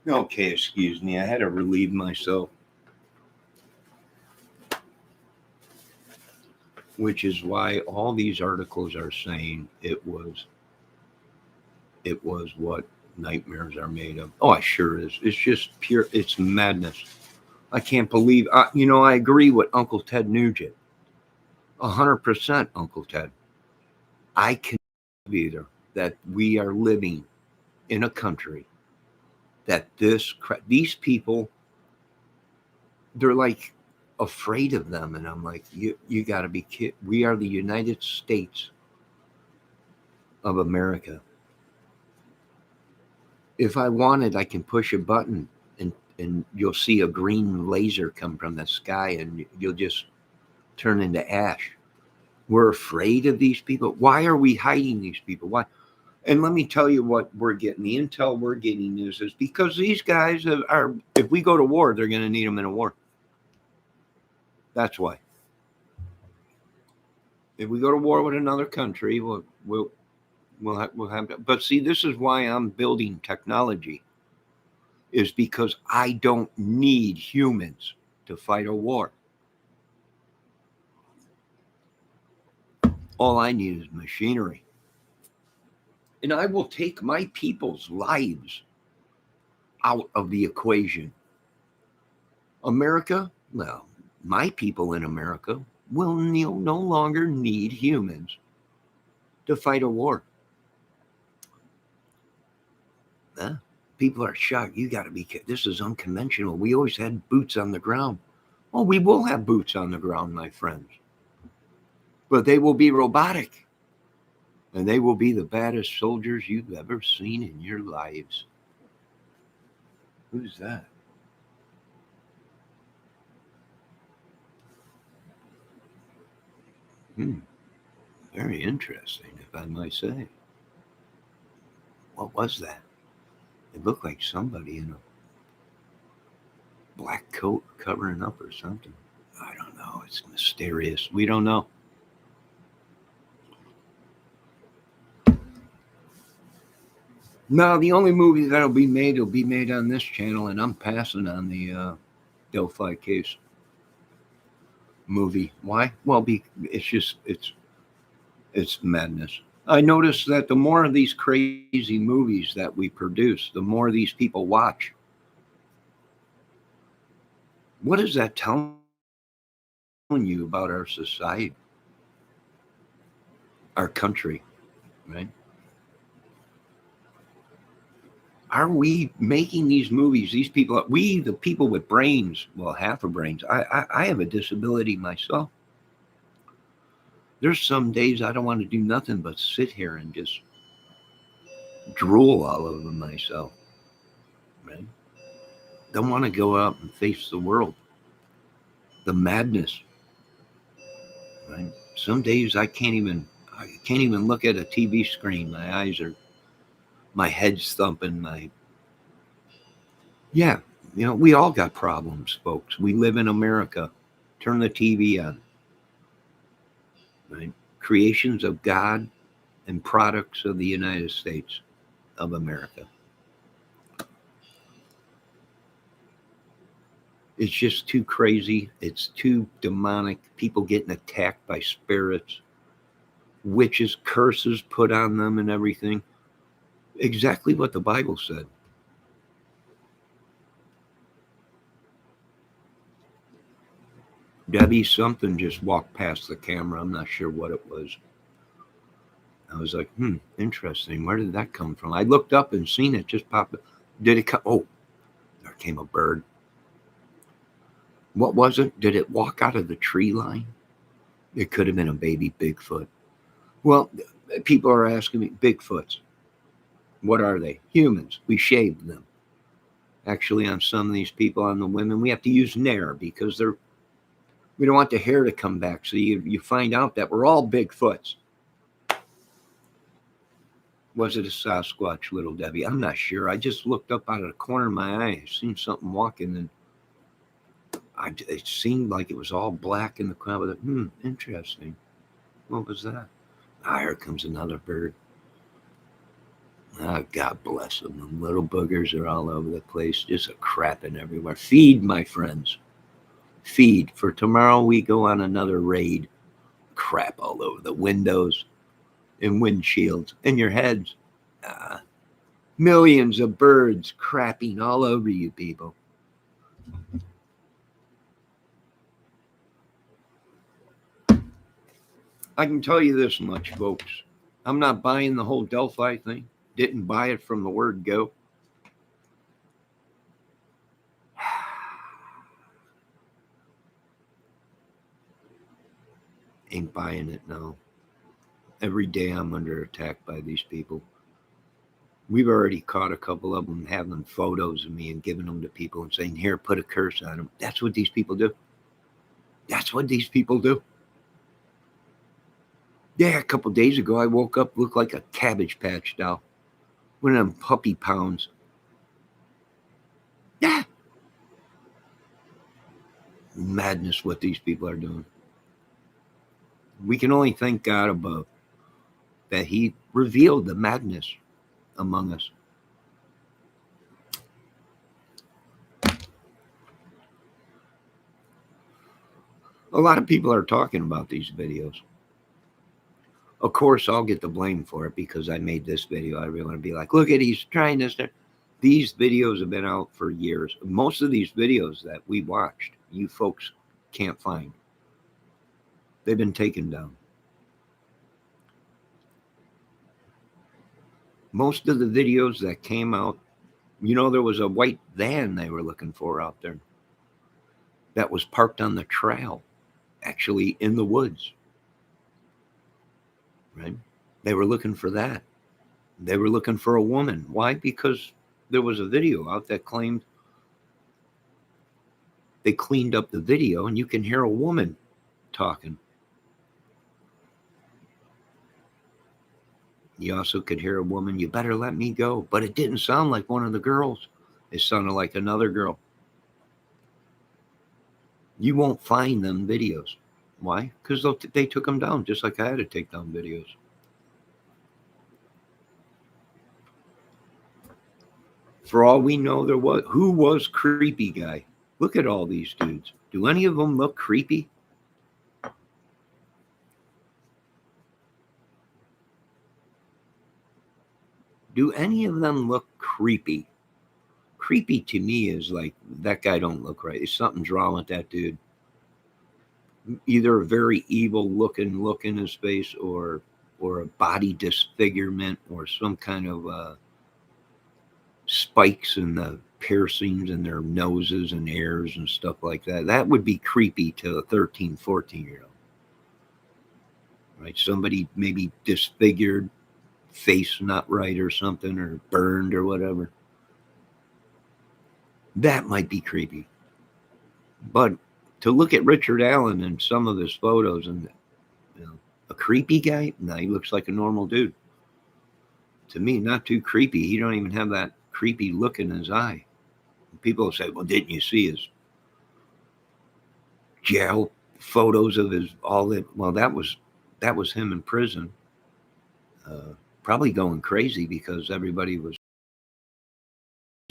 Okay, excuse me. I had to relieve myself. Which is why all these articles are saying it was what nightmares are made of. Oh, it sure is. It's just pure. It's madness. I can't believe. I agree with Uncle Ted Nugent. 100%, Uncle Ted. I can either that we are living in a country that these people, they're like afraid of them, and I'm like, you got to be kidding. We are the United States of America. If I wanted, I can push a button and you'll see a green laser come from the sky and you'll just turn into ash. We're afraid of these people. Why are we hiding these people? Why? And let me tell you what we're getting. The intel we're getting is because these guys are, if we go to war, they're going to need them in a war. That's why. If we go to war with another country, we'll have to. But see, this is why I'm building technology, is because I don't need humans to fight a war. All I need is machinery. And I will take my people's lives out of the equation. America, well, my people in America will no longer need humans to fight a war. People are shocked. You got to be kidding. This is unconventional. We always had boots on the ground. Oh, we will have boots on the ground, my friends. But they will be robotic. And they will be the baddest soldiers you've ever seen in your lives. Who's that? Very interesting, if I might say. What was that? It looked like somebody in a black coat covering up or something. I don't know. It's mysterious. We don't know. No, the only movie that'll be made will be made on this channel, and I'm passing on the Delphi case movie. Why? Well, it's madness. I noticed that the more of these crazy movies that we produce, the more these people watch. What is that telling you about our society, our country, right? Are we making these movies? These people, the people with brains, well, half of brains. I have a disability myself. There's some days I don't want to do nothing but sit here and just drool all over myself, right? Don't want to go out and face the world, the madness, right? Some days I can't even look at a TV screen. My head's thumping. Yeah, we all got problems, folks. We live in America. Turn the TV on, right? Creations of God and products of the United States of America. It's just too crazy. It's too demonic. People getting attacked by spirits, witches, curses put on them and everything. Exactly what the Bible said. Debbie, something just walked past the camera. I'm not sure what it was. I was like, interesting. Where did that come from? I looked up and seen it just pop up. Did it come? Oh, there came a bird. What was it? Did it walk out of the tree line? It could have been a baby Bigfoot. Well, people are asking me, Bigfoots, what are they? Humans. We shaved them. Actually, on some of these people, on the women, we have to use Nair because we don't want the hair to come back. So you find out that we're all Bigfoots. Was it a Sasquatch, little Debbie? I'm not sure. I just looked up out of the corner of my eye, seen something walking, and it seemed like it was all black in the crowd. Interesting. What was that? Here comes another bird. Oh, God bless them. Them little boogers are all over the place, just a crapping everywhere. Feed, my friends. Feed. For tomorrow, we go on another raid. Crap all over the windows and windshields and your heads. Millions of birds crapping all over you people. I can tell you this much, folks. I'm not buying the whole Delphi thing. Didn't buy it from the word go. Ain't buying it now. Every day I'm under attack by these people. We've already caught a couple of them having photos of me and giving them to people and saying, here, put a curse on them. That's what these people do. That's what these people do. Yeah, a couple days ago, I woke up, looked like a Cabbage Patch doll. One of them puppy pounds. Yeah. Madness what these people are doing. We can only thank God above that he revealed the madness among us. A lot of people are talking about these videos. Of course, I'll get the blame for it because I made this video. I really want to be like, look at he's trying this. These videos have been out for years. Most of these videos that we watched, you folks can't find. They've been taken down. Most of the videos that came out, there was a white van they were looking for out there that was parked on the trail, actually in the woods. Right? They were looking for that. They were looking for a woman. Why? Because there was a video out that claimed they cleaned up the video and you can hear a woman talking. You also could hear a woman, you better let me go. But it didn't sound like one of the girls. It sounded like another girl. You won't find them videos. Why? Because they took them down, just like I had to take down videos. For all we know, who was creepy guy? Look at all these dudes. Do any of them look creepy? Do any of them look creepy? Creepy to me is like, that guy don't look right. Something's wrong with that dude. Either a very evil looking look in his face or a body disfigurement or some kind of spikes in the piercings in their noses and ears and stuff like that. That would be creepy to a 13, 14-year-old. Right? Somebody maybe disfigured, face not right or something, or burned or whatever. That might be creepy. But to look at Richard Allen and some of his photos and a creepy guy, no, he looks like a normal dude. To me, not too creepy. He don't even have that creepy look in his eye. People say, well, didn't you see his jail photos of his all that? Well, that was him in prison, probably going crazy because everybody was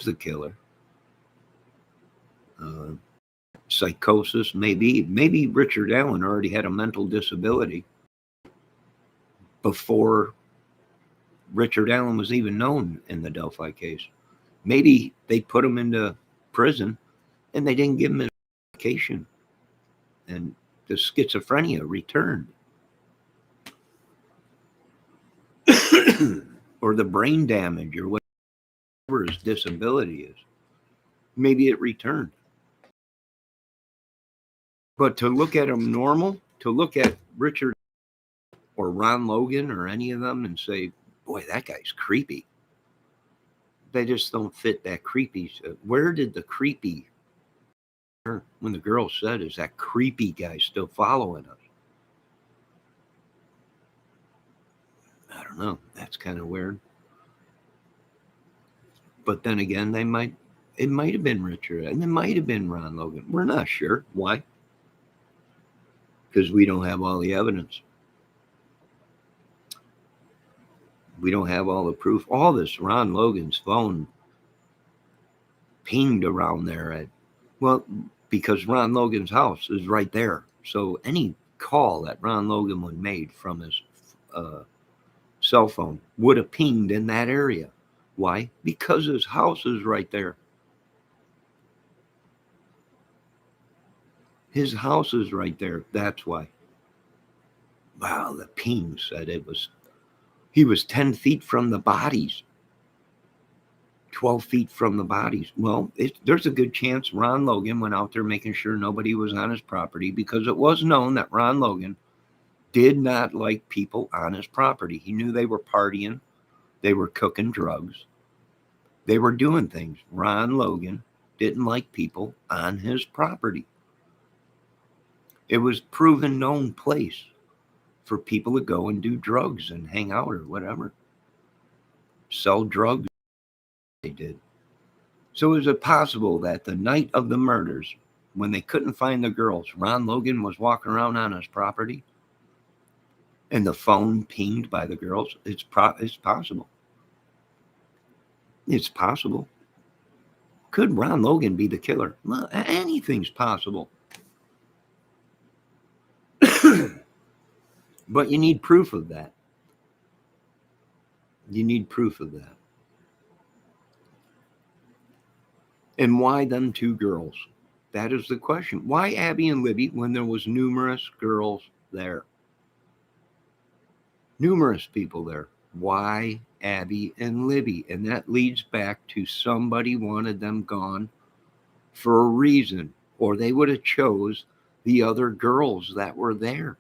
the killer. Psychosis, maybe Richard Allen already had a mental disability before Richard Allen was even known in the Delphi case. Maybe they put him into prison and they didn't give him his medication and the schizophrenia returned. Or the brain damage or whatever his disability is. Maybe it returned. But to look at him normal, to look at Richard or Ron Logan or any of them and say, boy, that guy's creepy. They just don't fit that creepy. Where did the creepy, when the girl said, is that creepy guy still following us? I don't know. That's kind of weird. But then again, it might have been Richard and it might have been Ron Logan. We're not sure. Why? Because we don't have all the evidence. We don't have all the proof. All this, Ron Logan's phone pinged around there because Ron Logan's house is right there. So any call that Ron Logan would made from his cell phone would have pinged in that area. Why? Because his house is right there. His house is right there. That's why. Wow, the ping said he was 10 feet from the bodies, 12 feet from the bodies. Well, there's a good chance Ron Logan went out there making sure nobody was on his property, because it was known that Ron Logan did not like people on his property. He knew they were partying, they were cooking drugs, they were doing things. Ron Logan didn't like people on his property. It was proven known place for people to go and do drugs and hang out or whatever. Sell drugs, they did. So is it possible that the night of the murders, when they couldn't find the girls, Ron Logan was walking around on his property and the phone pinged by the girls? It's possible. It's possible. Could Ron Logan be the killer? Well, anything's possible. But you need proof of that. You need proof of that. And why them two girls? That is the question. Why Abby and Libby when there was numerous girls there? Numerous people there. Why Abby and Libby? And that leads back to somebody wanted them gone for a reason, or they would have chose the other girls that were there.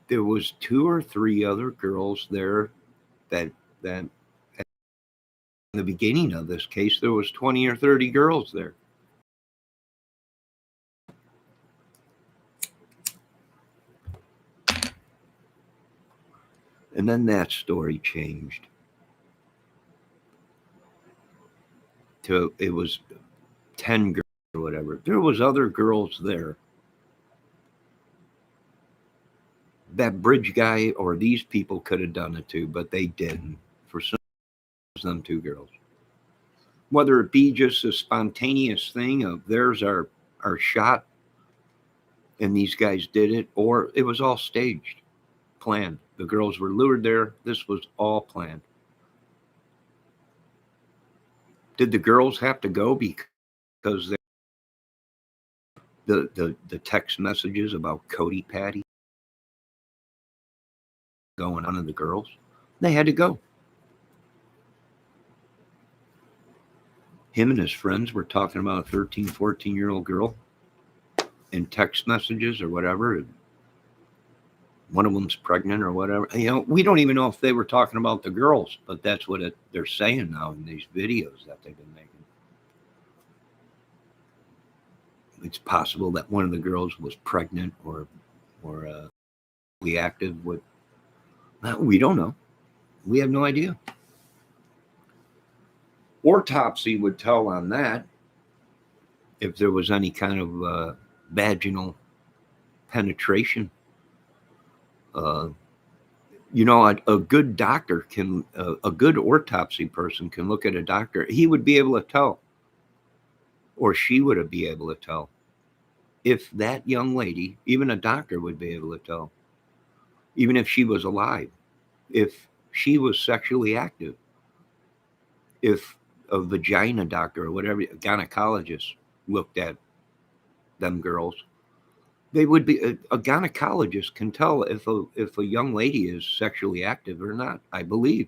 There was 2 or 3 other girls there that at the beginning of this case, there was 20 or 30 girls there. And then that story changed to it was 10 girls or whatever. There was other girls there. That bridge guy or these people could have done it too, but they didn't. For some reason, them 2 girls. Whether it be just a spontaneous thing of there's our shot and these guys did it, or it was all staged, planned. The girls were lured there. This was all planned. Did the girls have to go because the text messages about Cody Patty going on to the girls? They had to go. Him and his friends were talking about a 13, 14-year-old girl in text messages or whatever. One of them's pregnant or whatever. We don't even know if they were talking about the girls, but that's what they're saying now in these videos that they've been making. It's possible that one of the girls was pregnant or active with. We don't know. We have no idea. Autopsy would tell on that if there was any kind of vaginal penetration. A good doctor a good autopsy person can look at a doctor. He would be able to tell, or she would be able to tell, if that young lady, even a doctor would be able to tell, even if she was alive, if she was sexually active, if a vagina doctor or whatever, a gynecologist looked at them girls, they would be a gynecologist can tell if a young lady is sexually active or not. I believe.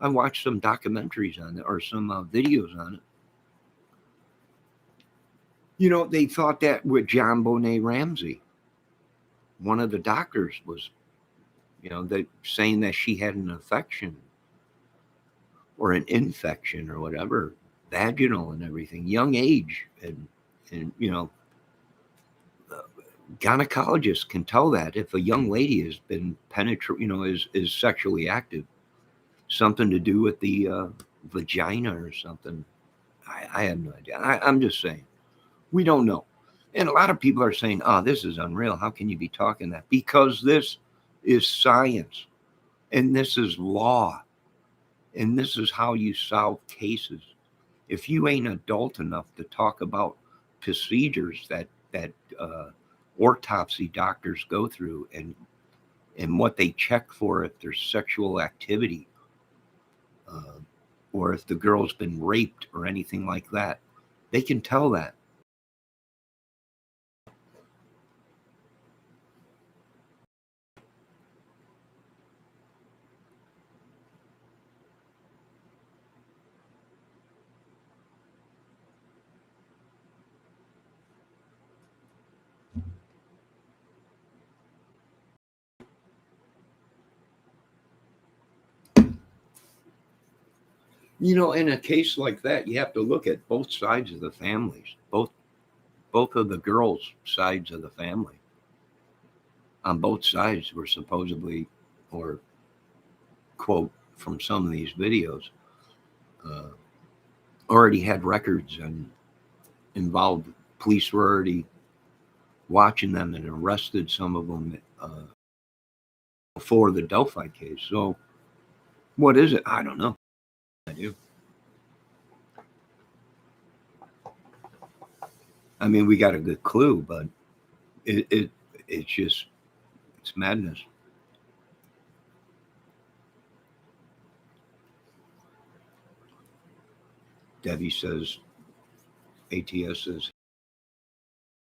I watched some documentaries on it or some videos on it. They thought that with JonBenet Ramsey. One of the doctors was, they saying that she had an infection or an infection or whatever, vaginal and everything, young age, and gynecologists can tell that if a young lady has been is sexually active, something to do with the vagina or something. I have no idea. I'm just saying, we don't know. And a lot of people are saying, oh, this is unreal. How can you be talking that? Because this is science and this is law and this is how you solve cases. If you ain't adult enough to talk about procedures that autopsy doctors go through and what they check for if there's sexual activity, uh, or if the girl's been raped or anything like that, they can tell that. In a case like that, you have to look at both sides of the families, both of the girls' sides of the family. On both sides were supposedly, or quote from some of these videos, uh, already had records and involved. Police were already watching them and arrested some of them before the Delphi case. So, what is it? I don't know. I do. I mean, we got a good clue, but it's just it's madness. Debbie says ATS is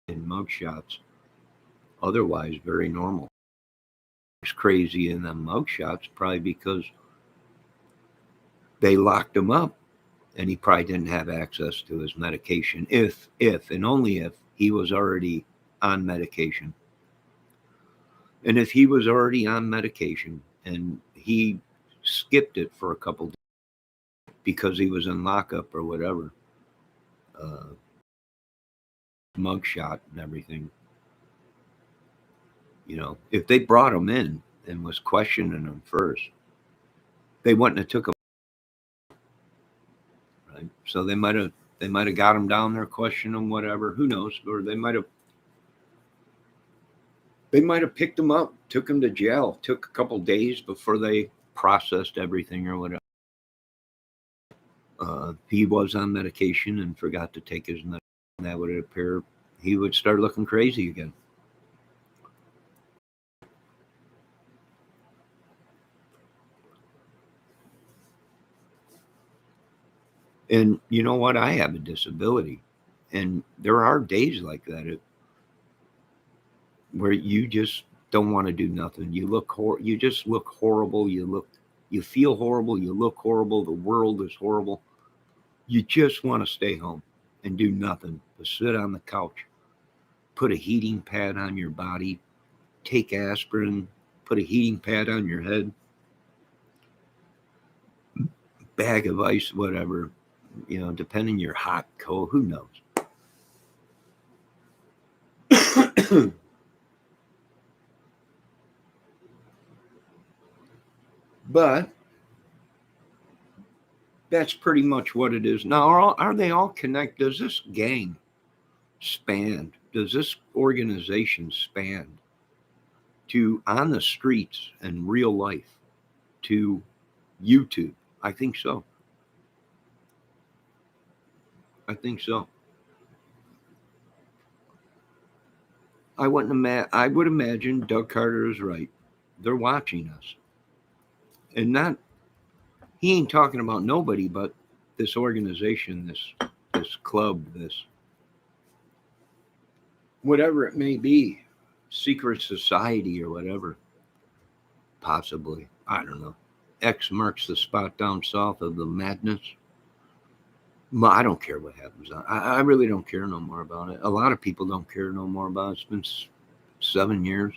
in mugshots. Otherwise, very normal. It's crazy in them mugshots, probably because they locked him up and he probably didn't have access to his medication if and only if he was already on medication. And if he was already on medication and he skipped it for a couple days because he was in lockup or whatever, uh, mugshot and everything, if they brought him in and was questioning him first, they wouldn't have took him, right? So they might have got him down there, questioned him, whatever. Who knows? Or they might have picked him up, took him to jail, took a couple days before they processed everything or whatever. He was on medication and forgot to take his medication. That would appear he would start looking crazy again. And you know what? I have a disability, and there are days like that where you just don't want to do nothing. You just look horrible. You feel horrible. You look horrible. The world is horrible. You just want to stay home and do nothing but sit on the couch, put a heating pad on your body, take aspirin, put a heating pad on your head, bag of ice, whatever, depending you're hot, cold, who knows. But that's pretty much what it is. Now, are they all connected? Does this gang span? Does this organization span to on the streets and real life to YouTube? I think so. I think so. I would imagine Doug Carter is right. They're watching us, and not he ain't talking about nobody but this organization, this club, this whatever it may be, secret society or whatever. Possibly, I don't know. X marks the spot down south of the madness. I don't care what happens. I really don't care no more about it. A lot of people don't care no more about it. It's been 7 years,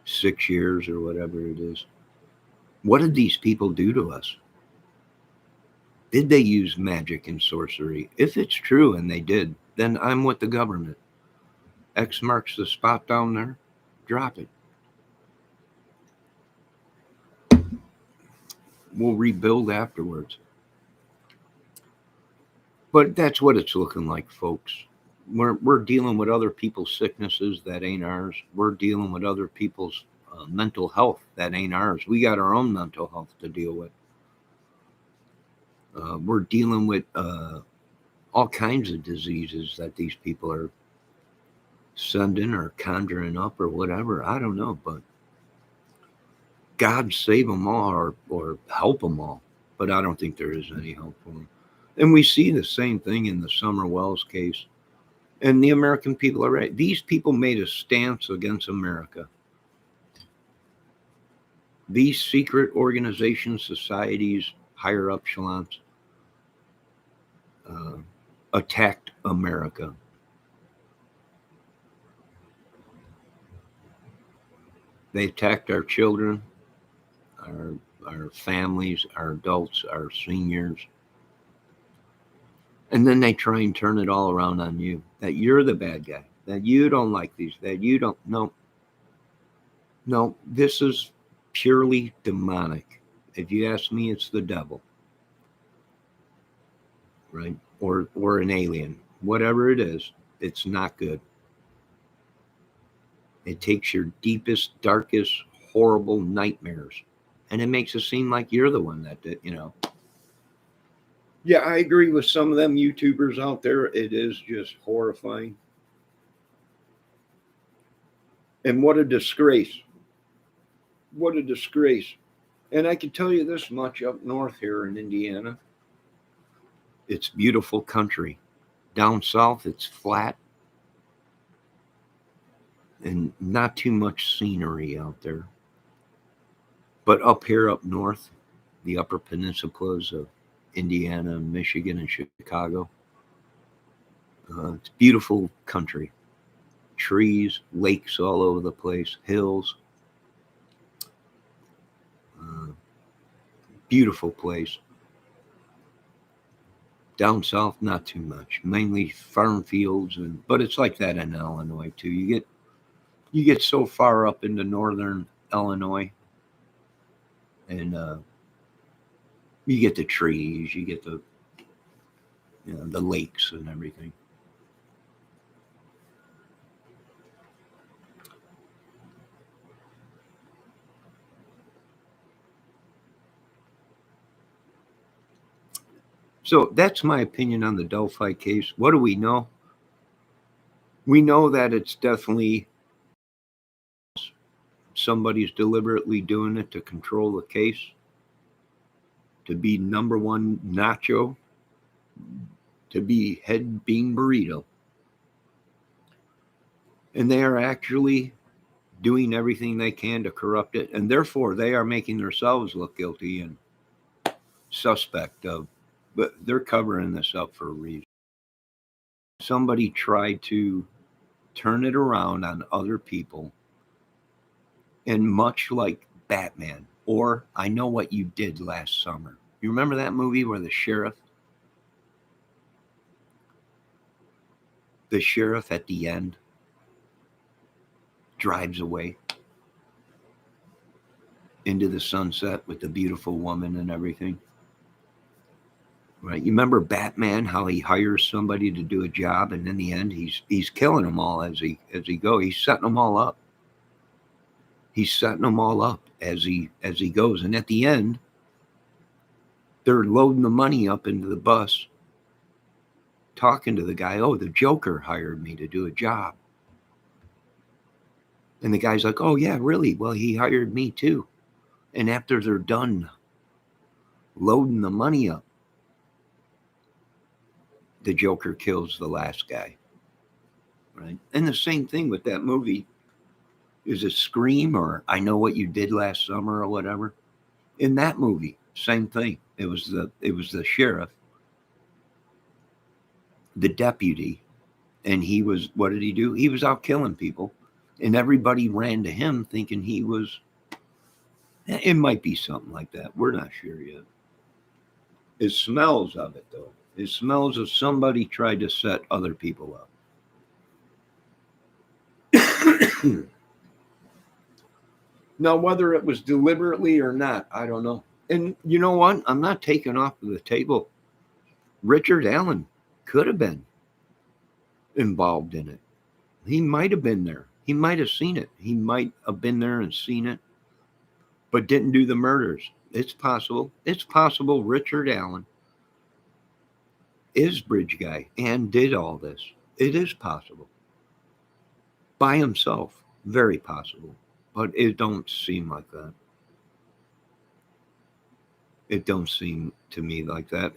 6 years, or whatever it is. What did these people do to us? Did they use magic and sorcery? If it's true and they did, then I'm with the government. X marks the spot down there. Drop it. We'll rebuild afterwards. But that's what it's looking like, folks. We're dealing with other people's sicknesses that ain't ours. We're dealing with other people's mental health that ain't ours. We got our own mental health to deal with. We're dealing with all kinds of diseases that these people are sending or conjuring up or whatever. I don't know, but God save them all or help them all. But I don't think there is any help for them. And we see the same thing in the Summer Wells case. And the American people are right. These people made a stance against America. These secret organizations, societies, higher echelons attacked America. They attacked our children, our families, our adults, our seniors. And then they try and turn it all around on you, that you're the bad guy, that you don't like these, that you don't. No, this is purely demonic. If you ask me, it's the devil, right? Or an alien. Whatever it is, it's not good. It takes your deepest, darkest, horrible nightmares, and it makes it seem like you're the one that did, Yeah, I agree with some of them YouTubers out there. It is just horrifying. And what a disgrace. What a disgrace. And I can tell you this much, up north here in Indiana, it's beautiful country. Down south, it's flat and not too much scenery out there. But up here, up north, the upper peninsulas of Indiana, Michigan, and Chicago, it's beautiful country. Trees, lakes all over the place, hills. Beautiful place. Down south, not too much. Mainly farm fields, but it's like that in Illinois too. You get so far up into northern Illinois, and you get the trees, you get the lakes and everything. So that's my opinion on the Delphi case. What do we know? We know that it's definitely somebody's deliberately doing it to control the case, to be number one nacho, to be head bean burrito. And they are actually doing everything they can to corrupt it. And therefore, they are making themselves look guilty and suspect of, but they're covering this up for a reason. Somebody tried to turn it around on other people. And much like Batman, or I Know What You Did Last Summer. You remember that movie where the sheriff at the end drives away into the sunset with the beautiful woman and everything? Right? You remember Batman, how he hires somebody to do a job, and in the end, he's killing them all as he go. He's setting them all up. He's setting them all up as he goes, and at the end, they're loading the money up into the bus, talking to the guy. Oh, the Joker hired me to do a job, and the guy's like, "Oh yeah, really? Well, he hired me too." And after they're done loading the money up, the Joker kills the last guy. Right? And the same thing with that movie. Is it Scream or I Know What You Did Last Summer or whatever? In that movie, same thing. It was the sheriff, the deputy, and he was, what did he do? He was out killing people, and everybody ran to him thinking he was. It might be something like that. We're not sure yet. It smells of it though. It smells of somebody tried to set other people up. Now, whether it was deliberately or not, I don't know. And you know what? I'm not taking off the table Richard Allen. could have been involved in it. He might have been there. He might have seen it. He might have been there and seen it, but didn't do the murders. It's possible. It's possible Richard Allen is Bridge Guy and did all this. It is possible. By himself. Very possible. But it don't seem like that. It don't seem to me like that.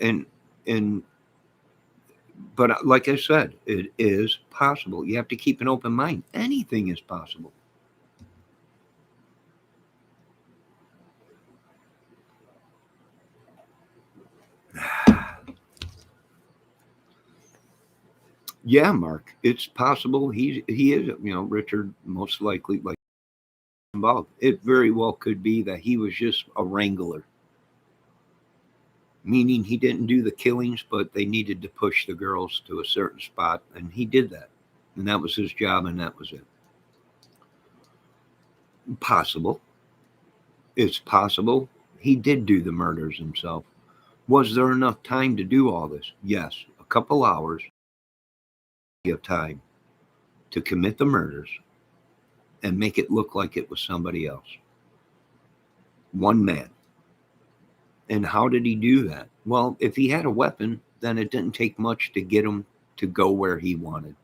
But like I said, it is possible. You have to keep an open mind. Anything is possible. Yeah, Mark, it's possible he is, Richard most likely like involved. It very well could be that he was just a wrangler, meaning he didn't do the killings, but they needed to push the girls to a certain spot, and he did that. And that was his job, and that was it. Possible. It's possible he did do the murders himself. Was there enough time to do all this? Yes, a couple hours of time to commit the murders and make it look like it was somebody else. One man. And how did he do that? Well, if he had a weapon, then it didn't take much to get him to go where he wanted.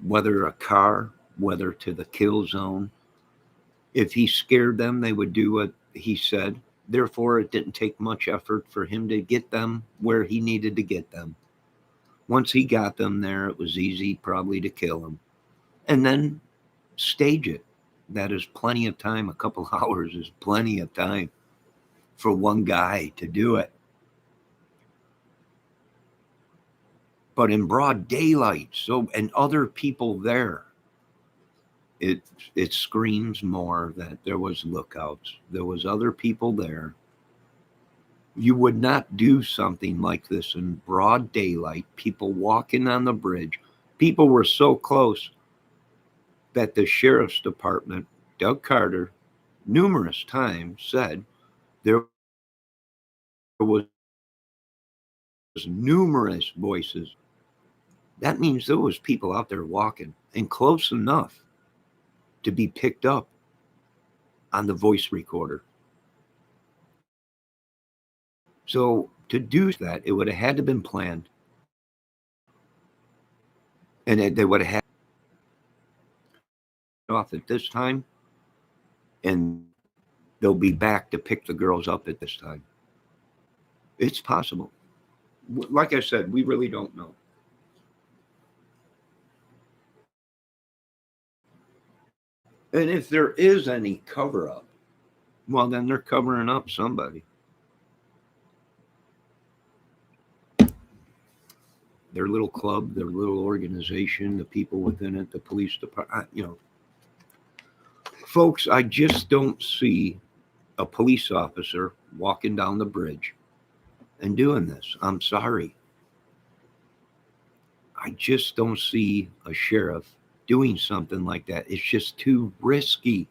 Whether a car, whether to the kill zone. If he scared them, they would do what he said. Therefore, it didn't take much effort for him to get them where he needed to get them. Once he got them there, it was easy probably to kill them. And then stage it. That is plenty of time. A couple hours is plenty of time for one guy to do it. But in broad daylight, and other people there, it screams more that there was lookouts. There was other people there. You would not do something like this in broad daylight, people walking on the bridge. People were so close that the sheriff's department, Doug Carter, numerous times said there was numerous voices. That means there was people out there walking and close enough to be picked up on the voice recorder. So to do that, it would have had to been planned. And they would have had off at this time, and they'll be back to pick the girls up at this time. It's possible. Like I said, we really don't know. And if there is any cover up, well, then they're covering up somebody. Their little club, their little organization, the people within it, the police department, Folks, I just don't see a police officer walking down the bridge and doing this. I'm sorry. I just don't see a sheriff doing something like that. It's just too risky.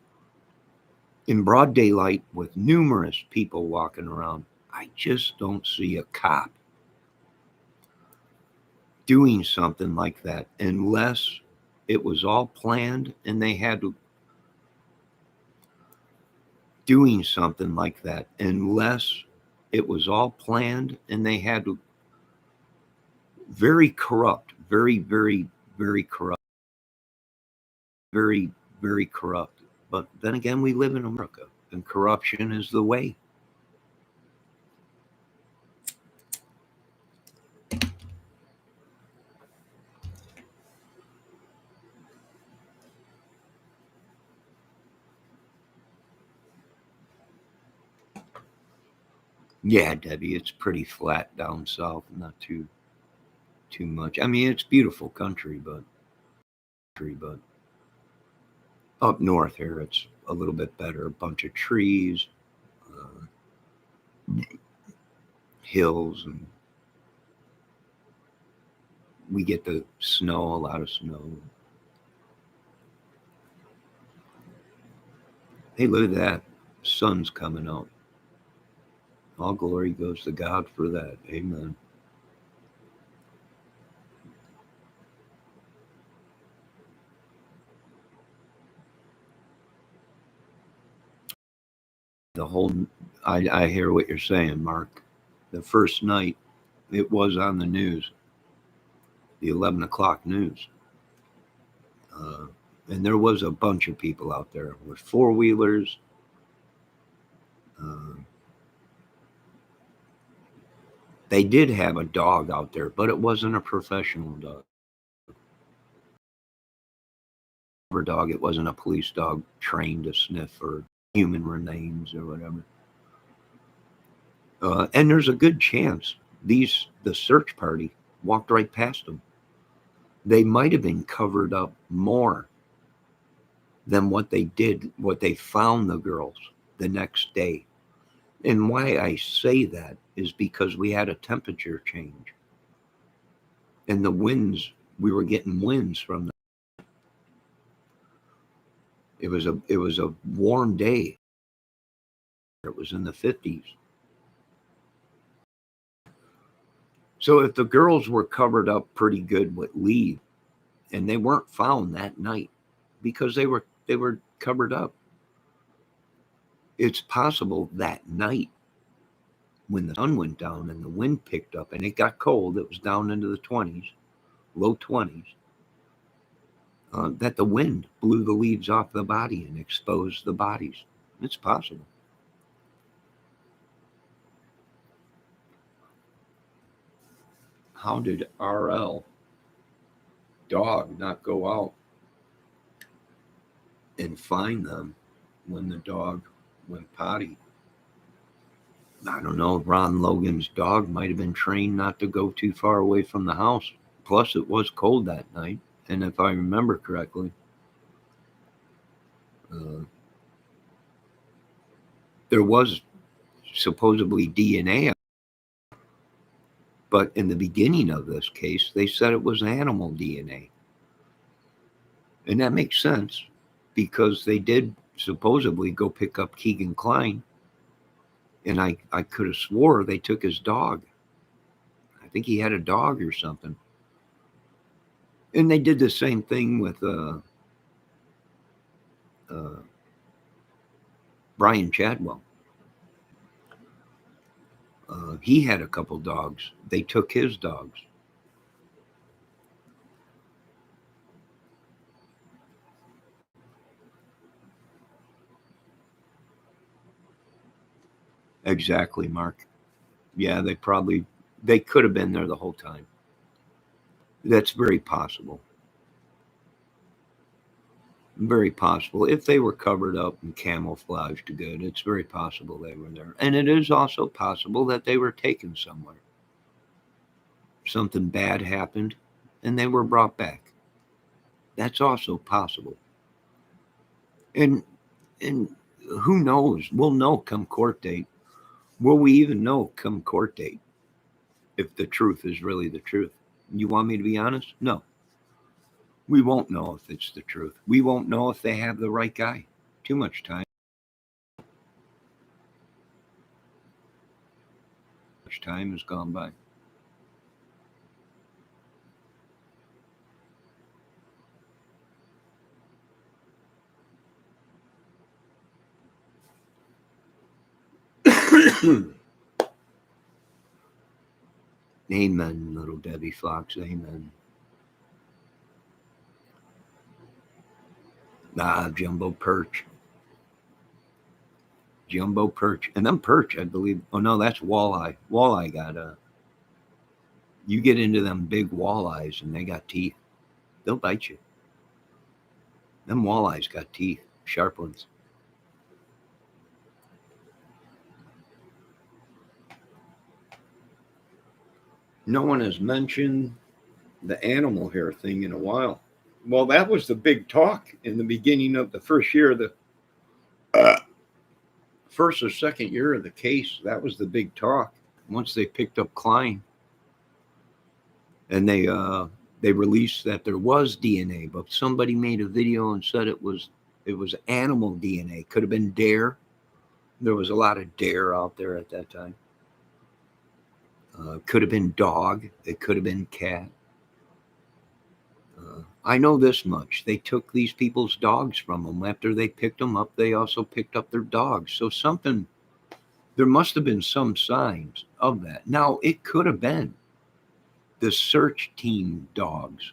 In broad daylight with numerous people walking around, I just don't see a cop doing something like that unless it was all planned and they had doing something like that unless it was all planned and they had very corrupt, very, very, very corrupt, very, very corrupt. But then again, we live in America and corruption is the way. Yeah, Debbie, it's pretty flat down south, not too much. I mean, it's beautiful country, but up north here, it's a little bit better. A bunch of trees, uh, hills, and we get the snow, a lot of snow. Hey, look at that. Sun's coming out. All glory goes to God for that. Amen. The whole, I hear what you're saying, Mark. The first night it was on the news, the 11 o'clock news. Uh, and there was a bunch of people out there with four wheelers. Uh, they did have a dog out there, but it wasn't a professional dog. Dog. It wasn't a police dog trained to sniff for human remains or whatever. And there's a good chance the search party walked right past them. They might have been covered up more than what they found the girls the next day. And why I say that is because we had a temperature change. And the winds, we were getting winds from it was a warm day. It was in the 50s. So if the girls were covered up pretty good with lead, and they weren't found that night because they were covered up, it's possible that night when the sun went down and the wind picked up and it got cold, it was down into the 20s, low 20s, that the wind blew the leaves off the body and exposed the bodies. It's possible. How did RL dog not go out and find them when the dog went potty? I don't know. Ron Logan's dog might have been trained not to go too far away from the house. Plus, it was cold that night. And if I remember correctly, uh, there was supposedly DNA. But in the beginning of this case, they said it was animal DNA. And that makes sense because they did supposedly go pick up Keegan Klein. And I could have swore they took his dog. I think he had a dog or something. And they did the same thing with Brian Chadwell. He had a couple dogs. They took his dogs. Exactly, Mark. Yeah, they could have been there the whole time. That's very possible. Very possible. If they were covered up and camouflaged good, it's very possible they were there. And it is also possible that they were taken somewhere. Something bad happened and they were brought back. That's also possible. And and who knows? We'll know come court date. Will we even know come court date if the truth is really the truth? You want me to be honest? No. We won't know if it's the truth. We won't know if they have the right guy. Too much time. Much time has gone by. Amen, little Debbie Fox. Amen. Jumbo perch. Jumbo perch. And then perch, I believe. Oh, no, that's walleye. Walleye got you get into them big walleyes and they got teeth. They'll bite you. Them walleyes got teeth, sharp ones. No one has mentioned the animal hair thing in a while. Well, that was the big talk in the beginning of the first year of the first or second year of the case. That was the big talk. Once they picked up Klein, and they released that there was DNA, but somebody made a video and said it was animal DNA. Could have been dare. There was a lot of dare out there at that time. Could have been dog. It could have been cat. I know this much. They took these people's dogs from them. After they picked them up, they also picked up their dogs. So there must have been some signs of that. Now, it could have been the search team dogs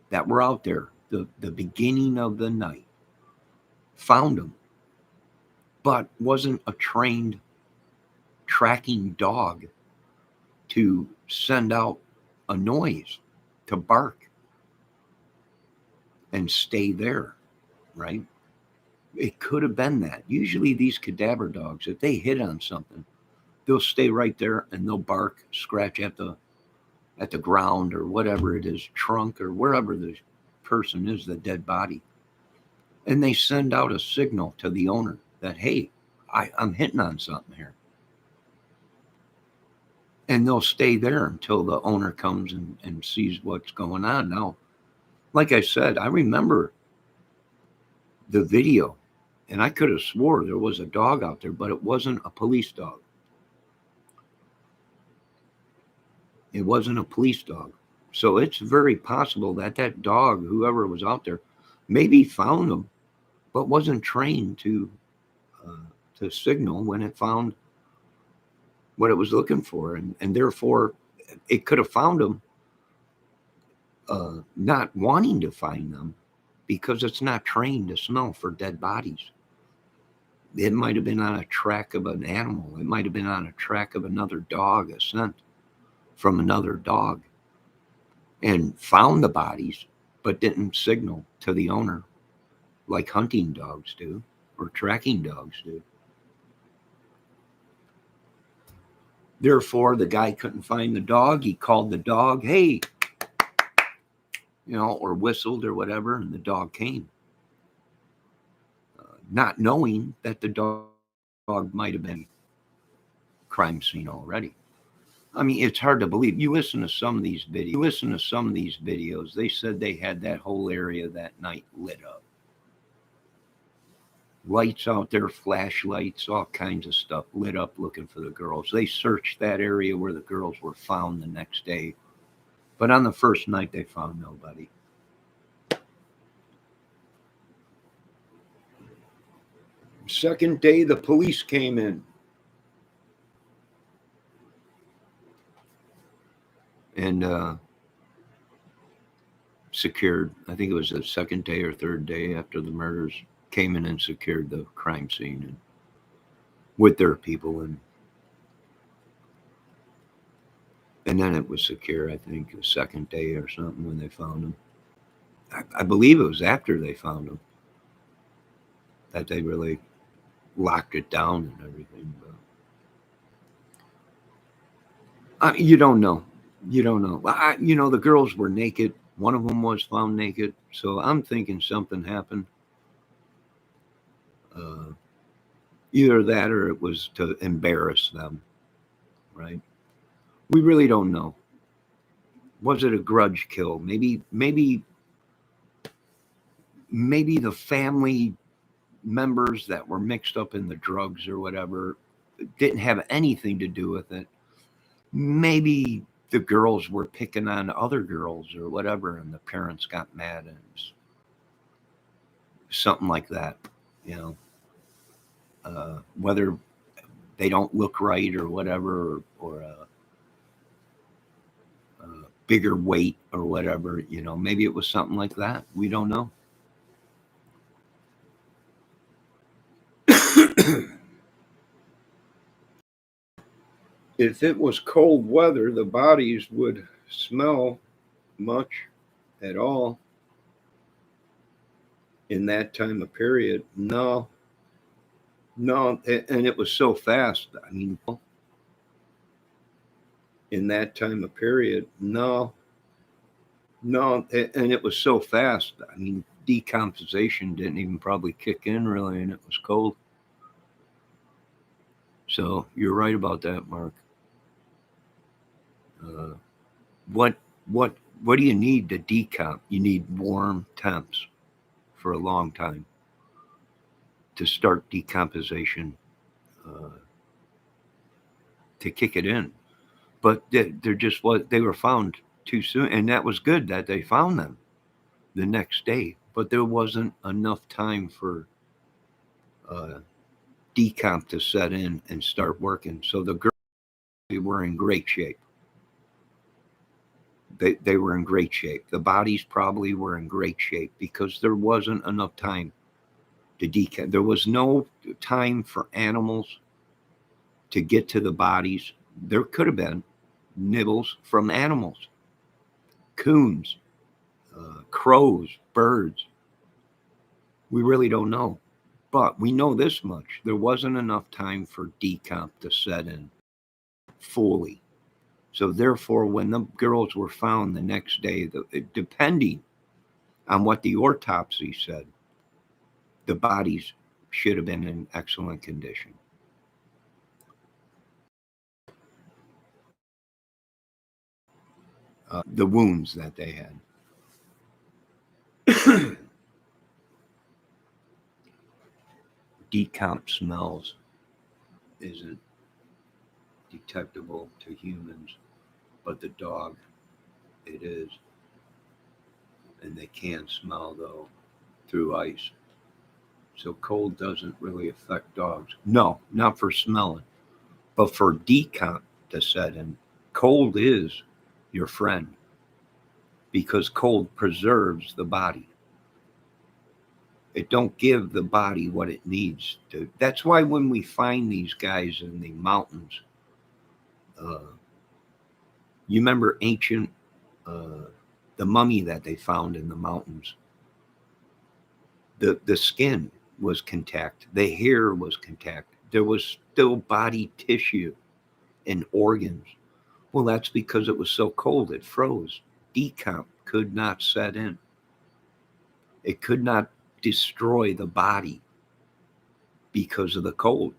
that were out there, the beginning of the night, found them, but wasn't a trained tracking dog to send out a noise, to bark and stay there, right? It could have been that. Usually these cadaver dogs, if they hit on something, they'll stay right there and they'll bark, scratch at the ground or whatever it is, trunk or wherever the person is, the dead body. And they send out a signal to the owner that, hey, I'm hitting on something here. And they'll stay there until the owner comes and sees what's going on. Now, like I said, I remember the video, and I could have swore there was a dog out there, but it wasn't a police dog. It wasn't a police dog. So it's very possible that that dog, whoever was out there, maybe found them, but wasn't trained to signal when it found what it was looking for, and therefore it could have found them not wanting to find them because it's not trained to smell for dead bodies. It might have been on a track of an animal. It might have been on a track of another dog, a scent from another dog, and found the bodies, but didn't signal to the owner like hunting dogs do or tracking dogs do. Therefore, the guy couldn't find the dog. He called the dog, hey, or whistled or whatever, and the dog came. Not knowing that the dog might have been crime scene already. I mean, it's hard to believe. You listen to some of these videos. They said they had that whole area that night lit up. Lights out there, flashlights, all kinds of stuff lit up looking for the girls. They searched that area where the girls were found the next day. But on the first night, they found nobody. Second day, the police came in. And secured, I think it was the second day or third day after the murders, came in and secured the crime scene and with their people. And then it was secure, I think, the second day or something when they found him. I believe it was after they found him that they really locked it down and everything. But you don't know. You don't know. The girls were naked. One of them was found naked. So I'm thinking something happened. Either that or it was to embarrass them, right? We really don't know. Was it a grudge kill? Maybe the family members that were mixed up in the drugs or whatever didn't have anything to do with it. Maybe the girls were picking on other girls or whatever, and the parents got mad and something like that, whether they don't look right or whatever, or bigger weight or whatever, maybe it was something like that. We don't know. If it was cold weather, the bodies would smell much at all in that time of period. No, and it was so fast. I mean, in that time of period, no, and it was so fast. I mean, decomposition didn't even probably kick in really, and it was cold. So you're right about that, Mark. What do you need to decomp? You need warm temps for a long time to start decomposition, to kick it in. But there just was, they were found too soon, and that was good that they found them the next day. But there wasn't enough time for uh, decomp to set in and start working. So the girls were in great shape. They were in great shape. The bodies probably were in great shape because there wasn't enough time to decomp. There was no time for animals to get to the bodies. There could have been nibbles from animals, coons, crows, birds. We really don't know. But we know this much. There wasn't enough time for decomp to set in fully. So therefore, when the girls were found the next day, depending on what the autopsy said, the bodies should have been in excellent condition. The wounds that they had. Decomp smells isn't detectable to humans, but the dog, it is. And they can smell, though, through ice. So cold doesn't really affect dogs. No, not for smelling, but for decomp to set in. Cold is your friend because cold preserves the body. It don't give the body what it needs to. That's why when we find these guys in the mountains, uh, you remember ancient, uh, the mummy that they found in the mountains. The skin was contact. The hair was contact. There was still body tissue and organs. Well, that's because it was so cold. It froze. Decomp could not set in. It could not destroy the body because of the cold.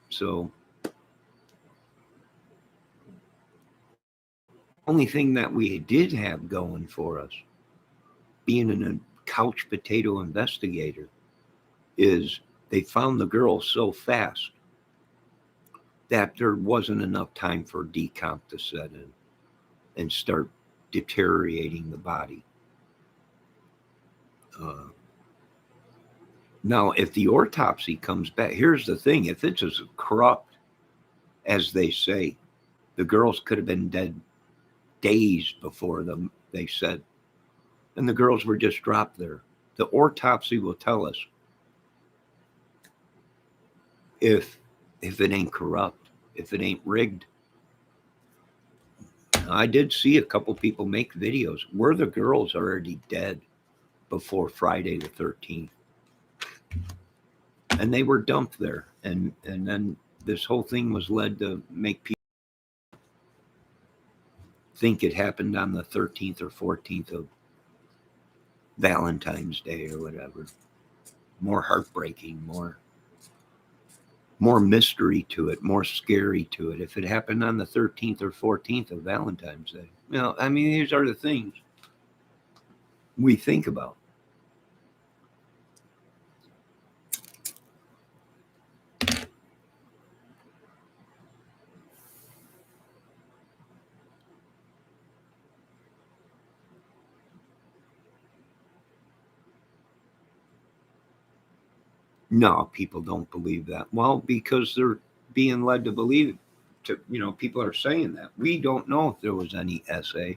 So, only thing that we did have going for us, being a couch potato investigator, is they found the girl so fast that there wasn't enough time for decomp to set in and start deteriorating the body. Uh, Now, if the autopsy comes back, here's the thing: if it's as corrupt as they say, the girls could have been dead days before them. They said, and the girls were just dropped there. The autopsy will tell us if it ain't corrupt, if it ain't rigged. I did see a couple people make videos. Were the girls already dead before Friday the 13th? And they were dumped there. And then this whole thing was led to make people think it happened on the 13th or 14th of Valentine's Day or whatever. More heartbreaking, more mystery to it, more scary to it. If it happened on the 13th or 14th of Valentine's Day, I mean, these are the things we think about. No, people don't believe that. Well, because they're being led to believe it. People are saying that. We don't know if there was any SA.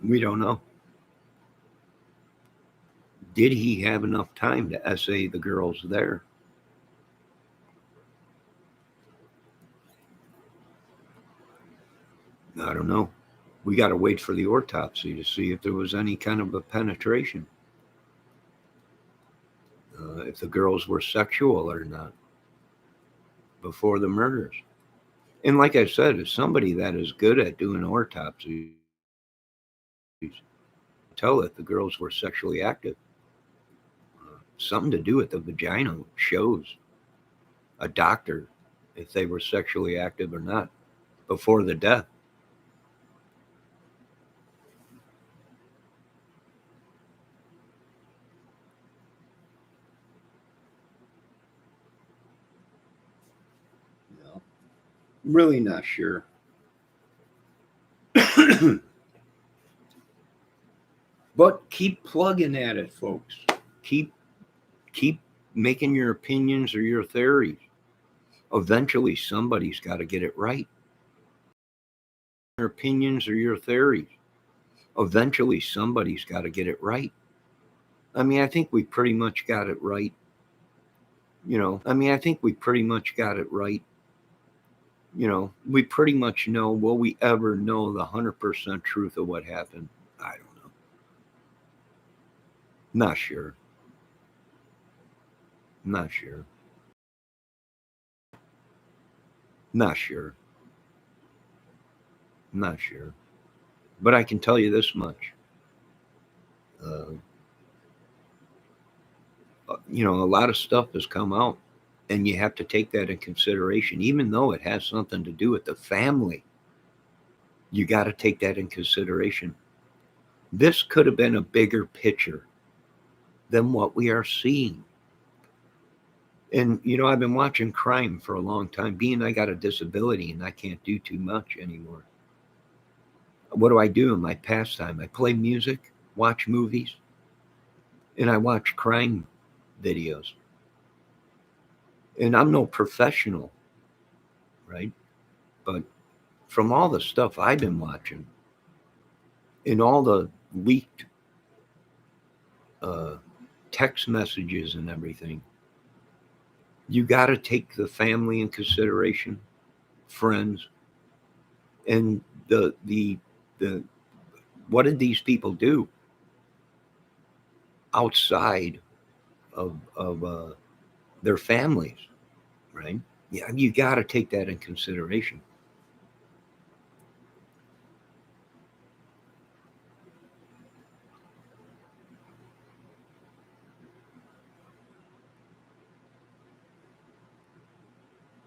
We don't know. Did he have enough time to SA the girls there? I don't know. We got to wait for the autopsy to see if there was any kind of a penetration, if the girls were sexual or not before the murders. And like I said, as somebody that is good at doing autopsies, tell if the girls were sexually active. Something to do with the vagina shows a doctor if they were sexually active or not before the death. Really not sure. But keep plugging at it, folks. Keep making your opinions or your theories. Eventually somebody's got to get it right. Your opinions or your theories. Eventually somebody's got to get it right. I mean, I think we pretty much got it right. I think we pretty much got it right. We pretty much know, will we ever know the 100% truth of what happened? I don't know. Not sure. Not sure. Not sure. Not sure. But I can tell you this much. Uh, a lot of stuff has come out, and you have to take that in consideration, even though it has something to do with the family. You got to take that in consideration. This could have been a bigger picture than what we are seeing. And, I've been watching crime for a long time, being I got a disability and I can't do too much anymore. What do I do in my pastime? I play music, watch movies, and I watch crime videos. And I'm no professional, right? But from all the stuff I've been watching and all the leaked text messages and everything, you got to take the family in consideration, friends, and the what did these people do outside of their families, right? Yeah, you got to take that in consideration.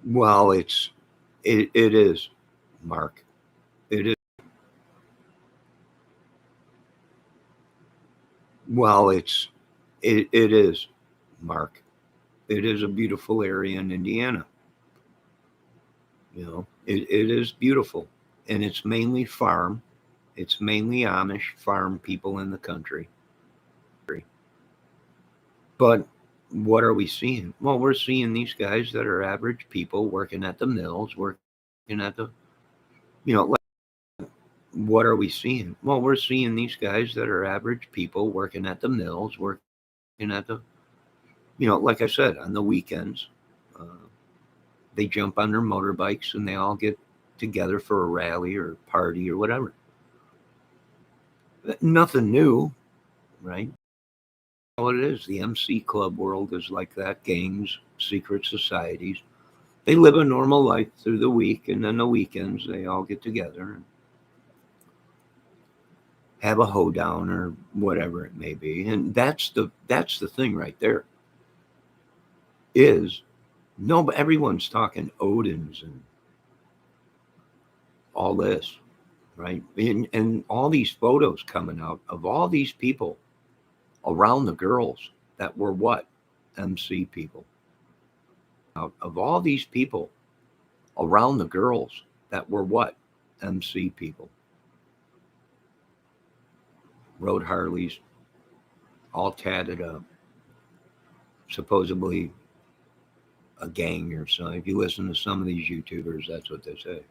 Well, it is, Mark. It is. Well, it is, Mark. It is a beautiful area in Indiana. It is beautiful, and it's mainly farm. It's mainly Amish farm people in the country. But what are we seeing? Well, we're seeing these guys that are average people working at the mills, working at the, like, what are we seeing? Well, we're seeing these guys that are average people working at the mills, working at the, like I said, on the weekends. Uh, they jump on their motorbikes and they all get together for a rally or party or whatever. Nothing new, right? All it is, the MC club world is like that. Gangs, secret societies. They live a normal life through the week, and then the weekends they all get together and have a hoedown or whatever it may be. And that's the thing right there. Is no, but everyone's talking Odins and all this, right? And all these photos coming out of all these people around the girls that were what? MC people. Out of all these people around the girls that were what? MC people. Rode Harleys, all tatted up, supposedly a gang or something. If you listen to some of these YouTubers, that's what they say.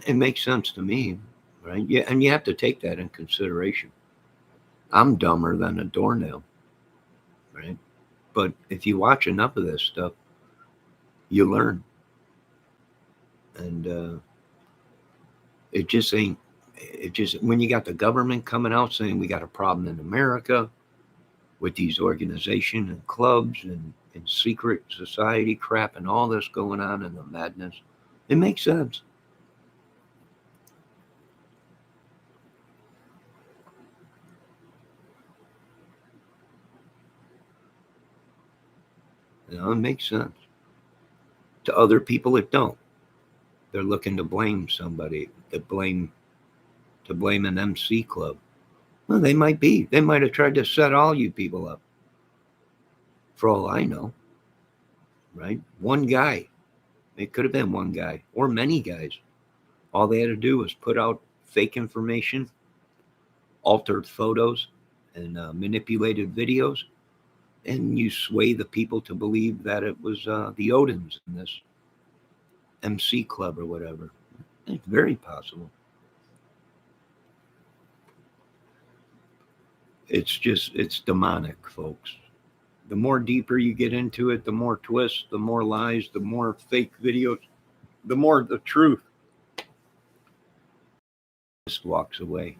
It makes sense to me, right? Yeah, and you have to take that in consideration. I'm dumber than a doornail, right? But if you watch enough of this stuff, you learn. And it just ain't, it just, when you got the government coming out saying we got a problem in America with these organizations and clubs and secret society crap and all this going on and the madness, it makes sense. It makes sense. To other people, it don't. They're looking to blame somebody, to blame an MC club. Well, they might be. They might have tried to set all you people up. For all I know, right? One guy. It could have been one guy or many guys. All they had to do was put out fake information, altered photos, and manipulated videos, and you sway the people to believe that it was the Odins in this MC club or whatever. It's very possible. It's demonic, folks. The more deeper you get into it, the more twists, the more lies, the more fake videos, the more the truth just walks away.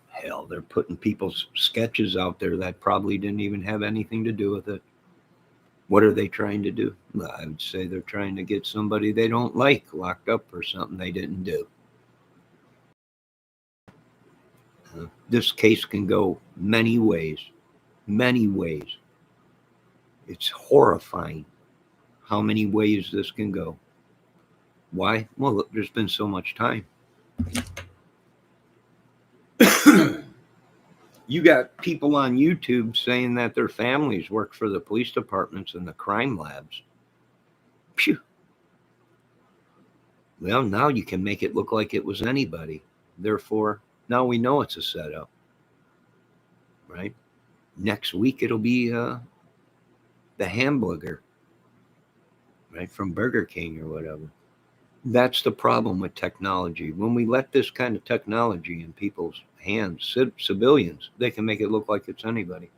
Hell, they're putting people's sketches out there that probably didn't even have anything to do with it. What are they trying to do? Well, I would say they're trying to get somebody they don't like locked up for something they didn't do. This case can go many ways, many ways. It's horrifying how many ways this can go. Why? Well, look, there's been so much time. You got people on YouTube saying that their families work for the police departments and the crime labs. Phew. Well, now you can make it look like it was anybody. Therefore, now we know it's a setup, right? Next week, it'll be the hamburger, right, from Burger King or whatever. That's the problem with technology. When we let this kind of technology in people's hands, civilians, they can make it look like it's anybody.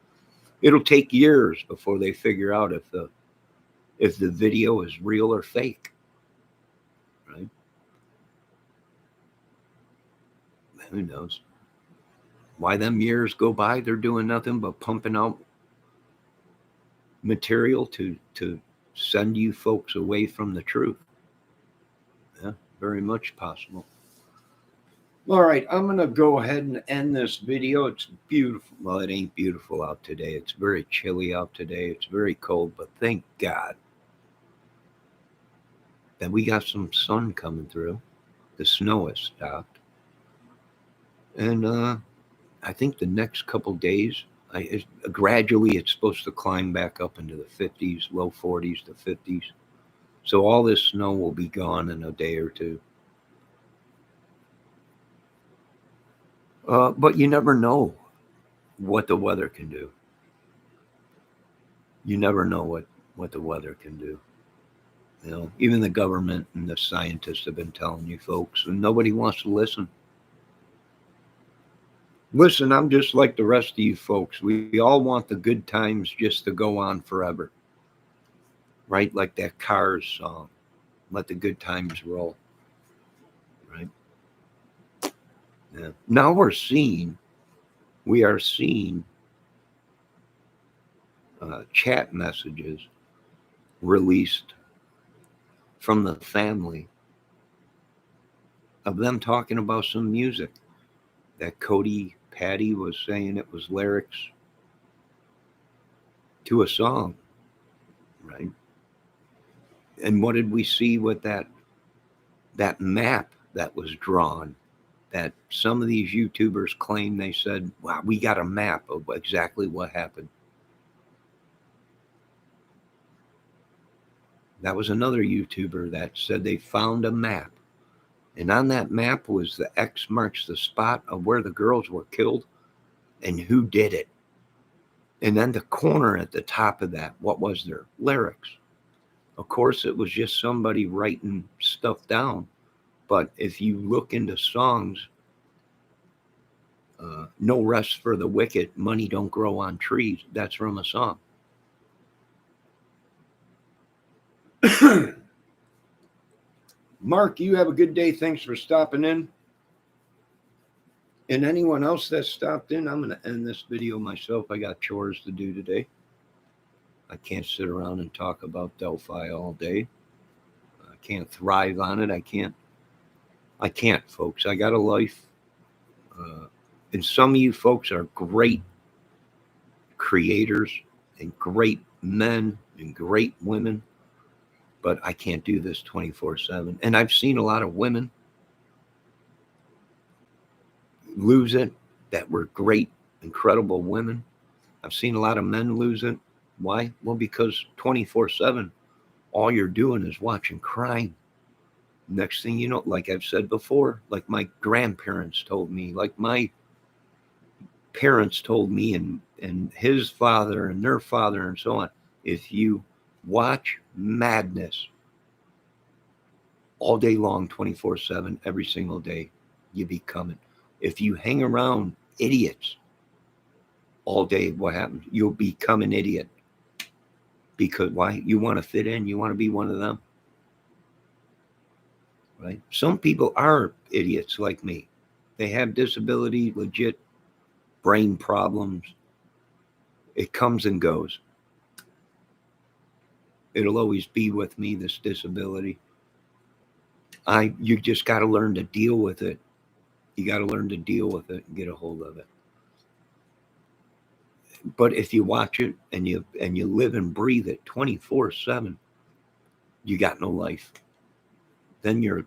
It'll take years before they figure out if the video is real or fake, right? Who knows? Why them years go by? They're doing nothing but pumping out material to send you folks away from the truth. Yeah, very much possible. All right, I'm going to go ahead and end this video. It's beautiful. Well, it ain't beautiful out today. It's very chilly out today. It's very cold, but thank God that we got some sun coming through. The snow has stopped. And I think the next couple days, gradually it's supposed to climb back up into the 50s, low 40s to 50s. So all this snow will be gone in a day or two. But you never know what the weather can do. You never know what the weather can do. You know, even the government and the scientists have been telling you folks, and nobody wants to listen. Listen, I'm just like the rest of you folks. We all want the good times just to go on forever. Right? Like that Cars song, Let the Good Times Roll. Right? Yeah. Now we are seeing chat messages released from the family of them talking about some music that Cody Patty was saying it was lyrics to a song, right? And what did we see with that map that was drawn? That some of these YouTubers claim they said, wow, we got a map of exactly what happened. That was another YouTuber that said they found a map. And on that map was the X marks the spot of where the girls were killed and who did it. And then the corner at the top of that, what was there? Lyrics. Of course, it was just somebody writing stuff down. But if you look into songs, No Rest for the Wicked, Money Don't Grow on Trees, that's from a song. Mark, you have a good day. Thanks for stopping in. And anyone else that stopped in, I'm going to end this video myself. I got chores to do today. I can't sit around and talk about Delphi all day. I can't thrive on it. I can't, folks. I got a life. And some of you folks are great creators and great men and great women. But I can't do this 24/7. And I've seen a lot of women lose it that were great, incredible women. I've seen a lot of men lose it. Why? Well, because 24/7 all you're doing is watching crime. Next thing you know, like I've said before, like my grandparents told me, like my parents told me, and his father and their father and so on, if you watch madness all day long, 24/7, every single day, you become it. If you hang around idiots all day, what happens? You'll become an idiot. Because why? You want to fit in, you want to be one of them, right? Some people are idiots like me. They have disability, legit brain problems. It comes and goes. It'll always be with me, this disability. You just got to learn to deal with it. You got to learn to deal with it and get a hold of it. But if you watch it and you live and breathe it 24/7, you got no life. Then your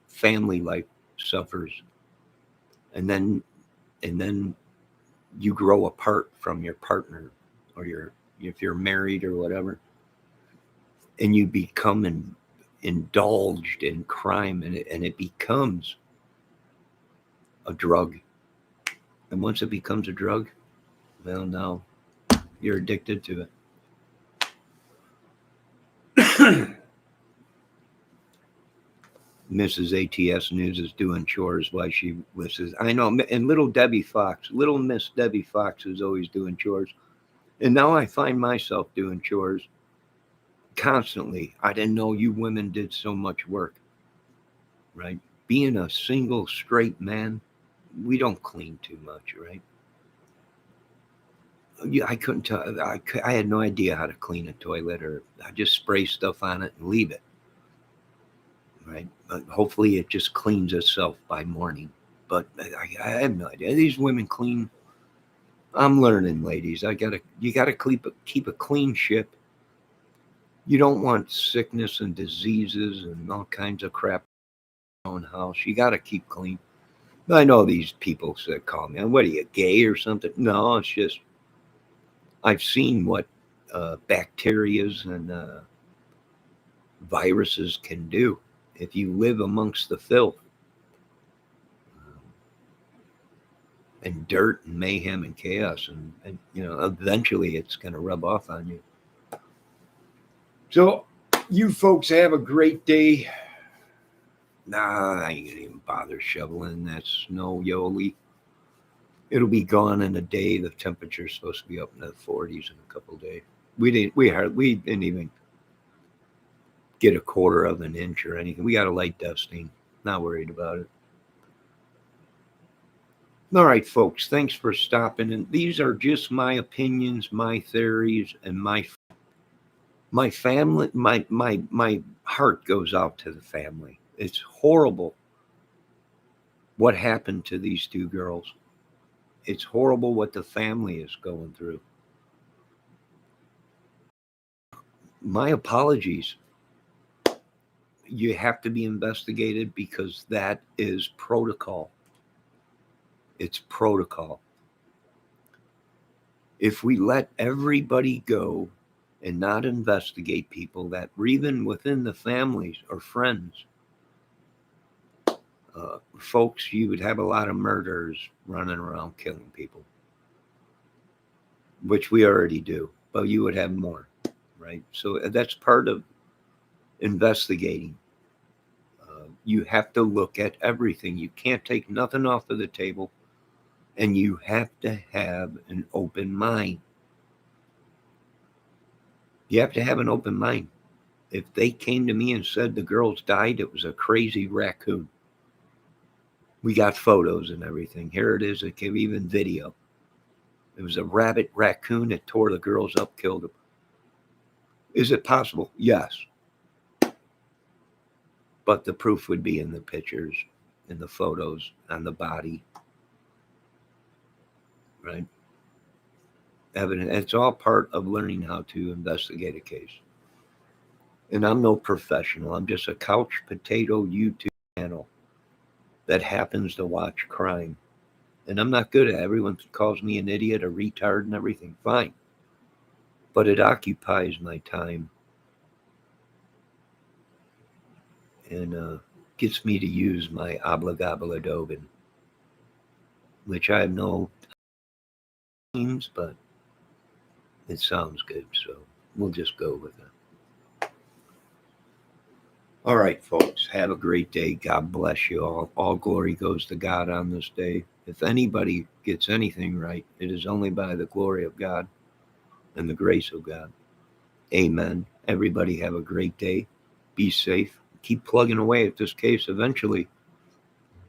family life suffers, and then you grow apart from your partner, or if you're married or whatever, and you become indulged in crime, and it becomes a drug. And once it becomes a drug, well, now you're addicted to it. Mrs. ATS News is doing chores while she listens. I know, and little Miss Debbie Fox is always doing chores. And now I find myself doing chores constantly. I didn't know you women did so much work, right? Being a single straight man, we don't clean too much, right? Yeah, I couldn't tell. I had no idea how to clean a toilet, or I just spray stuff on it and leave it, right? But hopefully it just cleans itself by morning. But I have no idea. These women clean. I'm learning, ladies. You gotta keep a clean ship. You don't want sickness and diseases and all kinds of crap in your own house. You gotta keep clean. I know these people that call me, what are you, gay or something? No, it's just I've seen what bacterias and viruses can do if you live amongst the filth and dirt and mayhem and chaos, and eventually it's going to rub off on you. So you folks have a great day. Nah, I ain't gonna even bother shoveling that snow, Yoli. It'll be gone in a day. The temperature's supposed to be up in the 40s in a couple of days. We didn't even get a quarter of an inch or anything. We got a light dusting. Not worried about it. All right, folks. Thanks for stopping. And these are just my opinions, my theories, and my family. My heart goes out to the family. It's horrible what happened to these two girls. It's horrible what the family is going through. My apologies. You have to be investigated because that is protocol. It's protocol. If we let everybody go and not investigate people that even within the families or friends, folks, you would have a lot of murderers running around killing people, which we already do, but you would have more, right? So that's part of investigating. You have to look at everything. You can't take nothing off of the table, and you have to have an open mind. You have to have an open mind. If they came to me and said the girls died, it was a crazy raccoon. We got photos and everything. Here it is. It gave even video. It was a rabid raccoon that tore the girls up, killed them. Is it possible? Yes. But the proof would be in the pictures, in the photos, on the body. Right? Evidence. It's all part of learning how to investigate a case. And I'm no professional. I'm just a couch potato YouTube channel that happens to watch crime. And I'm not good at it. Everyone calls me an idiot, a retard, and everything. Fine. But it occupies my time. and gets me to use my Obligabiladobin, which I have no names, but it sounds good, so we'll just go with it. All right, folks, have a great day. God bless you all. All glory goes to God on this day. If anybody gets anything right, it is only by the glory of God and the grace of God. Amen. Everybody have a great day. Be safe. Keep plugging away at this case. Eventually,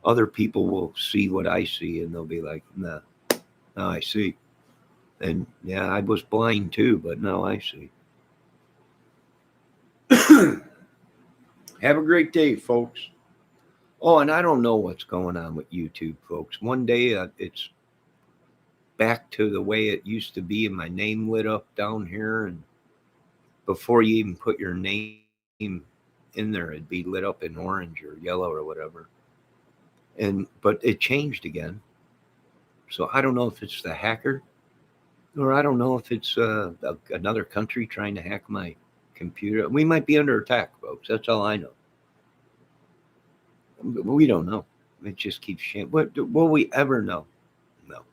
other people will see what I see and they'll be like, nah, now I see. And yeah, I was blind too, but now I see. Have a great day, folks. Oh, and I don't know what's going on with YouTube, folks. One day it's back to the way it used to be, and my name lit up down here. And before you even put your name in there, it'd be lit up in orange or yellow or whatever. But it changed again. So I don't know if it's the hacker, or I don't know if it's another country trying to hack my computer. We might be under attack, folks. That's all I know. We don't know. It just keeps changing. Will we ever know? No.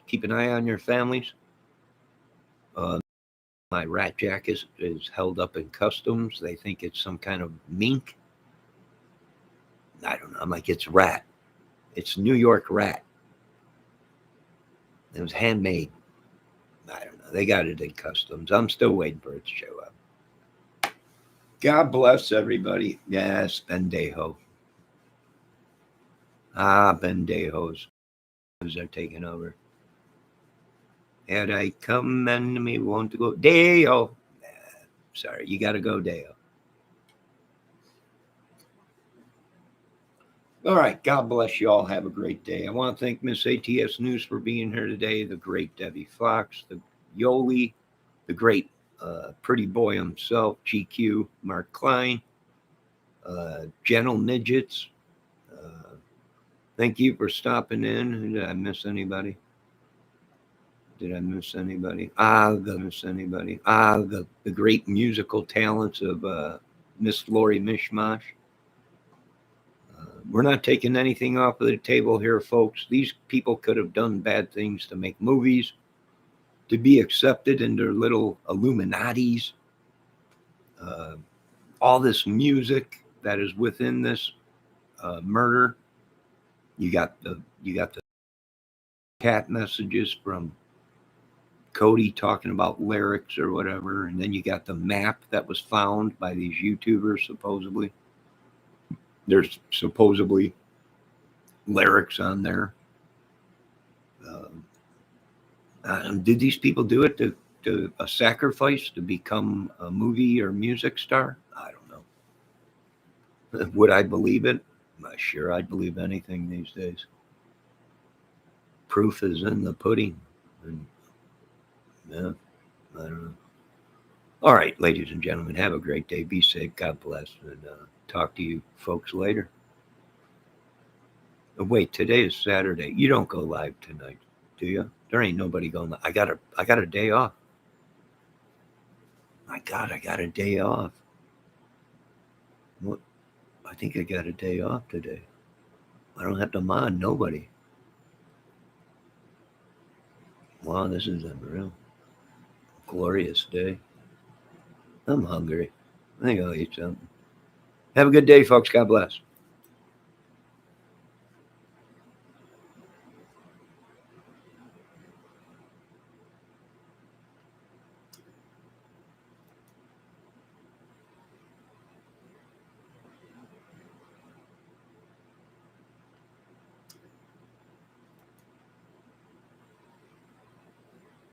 Keep an eye on your families. My rat jack is held up in customs. They think it's some kind of mink. I don't know. I'm like, it's rat. It's New York rat. It was handmade. I don't know. They got it in customs. I'm still waiting for it to show up. God bless everybody. Yes, Bendejo. Bendejos are taking over. Had I come and me want to go Deo. Sorry, you got to go Deo. All right, God bless you all. Have a great day. I want to thank Miss ATS News for being here today. The great Debbie Fox, the Yoli, the great pretty boy himself, GQ, Mark Klein, Gentle Midgets. Thank you for stopping in. Did I miss anybody? The great musical talents of Miss Lori Mishmash. We're not taking anything off of the table here, folks. These people could have done bad things to make movies, to be accepted in their little Illuminatis. All this music that is within this murder. You got the cat messages from Cody talking about lyrics or whatever, and then you got the map that was found by these YouTubers. Supposedly, there's supposedly lyrics on there. Did these people do it to a sacrifice to become a movie or music star? I don't know. Would I believe it? Sure, I'd believe anything these days. Proof is in the pudding. And yeah, I don't know. All right, ladies and gentlemen, have a great day. Be safe. God bless. And talk to you folks later. Oh, wait, today is Saturday. You don't go live tonight, do you? There ain't nobody going live. I got a day off. My God, I got a day off. What? I think I got a day off today. I don't have to mod nobody. Wow, this is unreal. Glorious day. I'm hungry. I think I'll eat something. Have a good day, folks. God bless.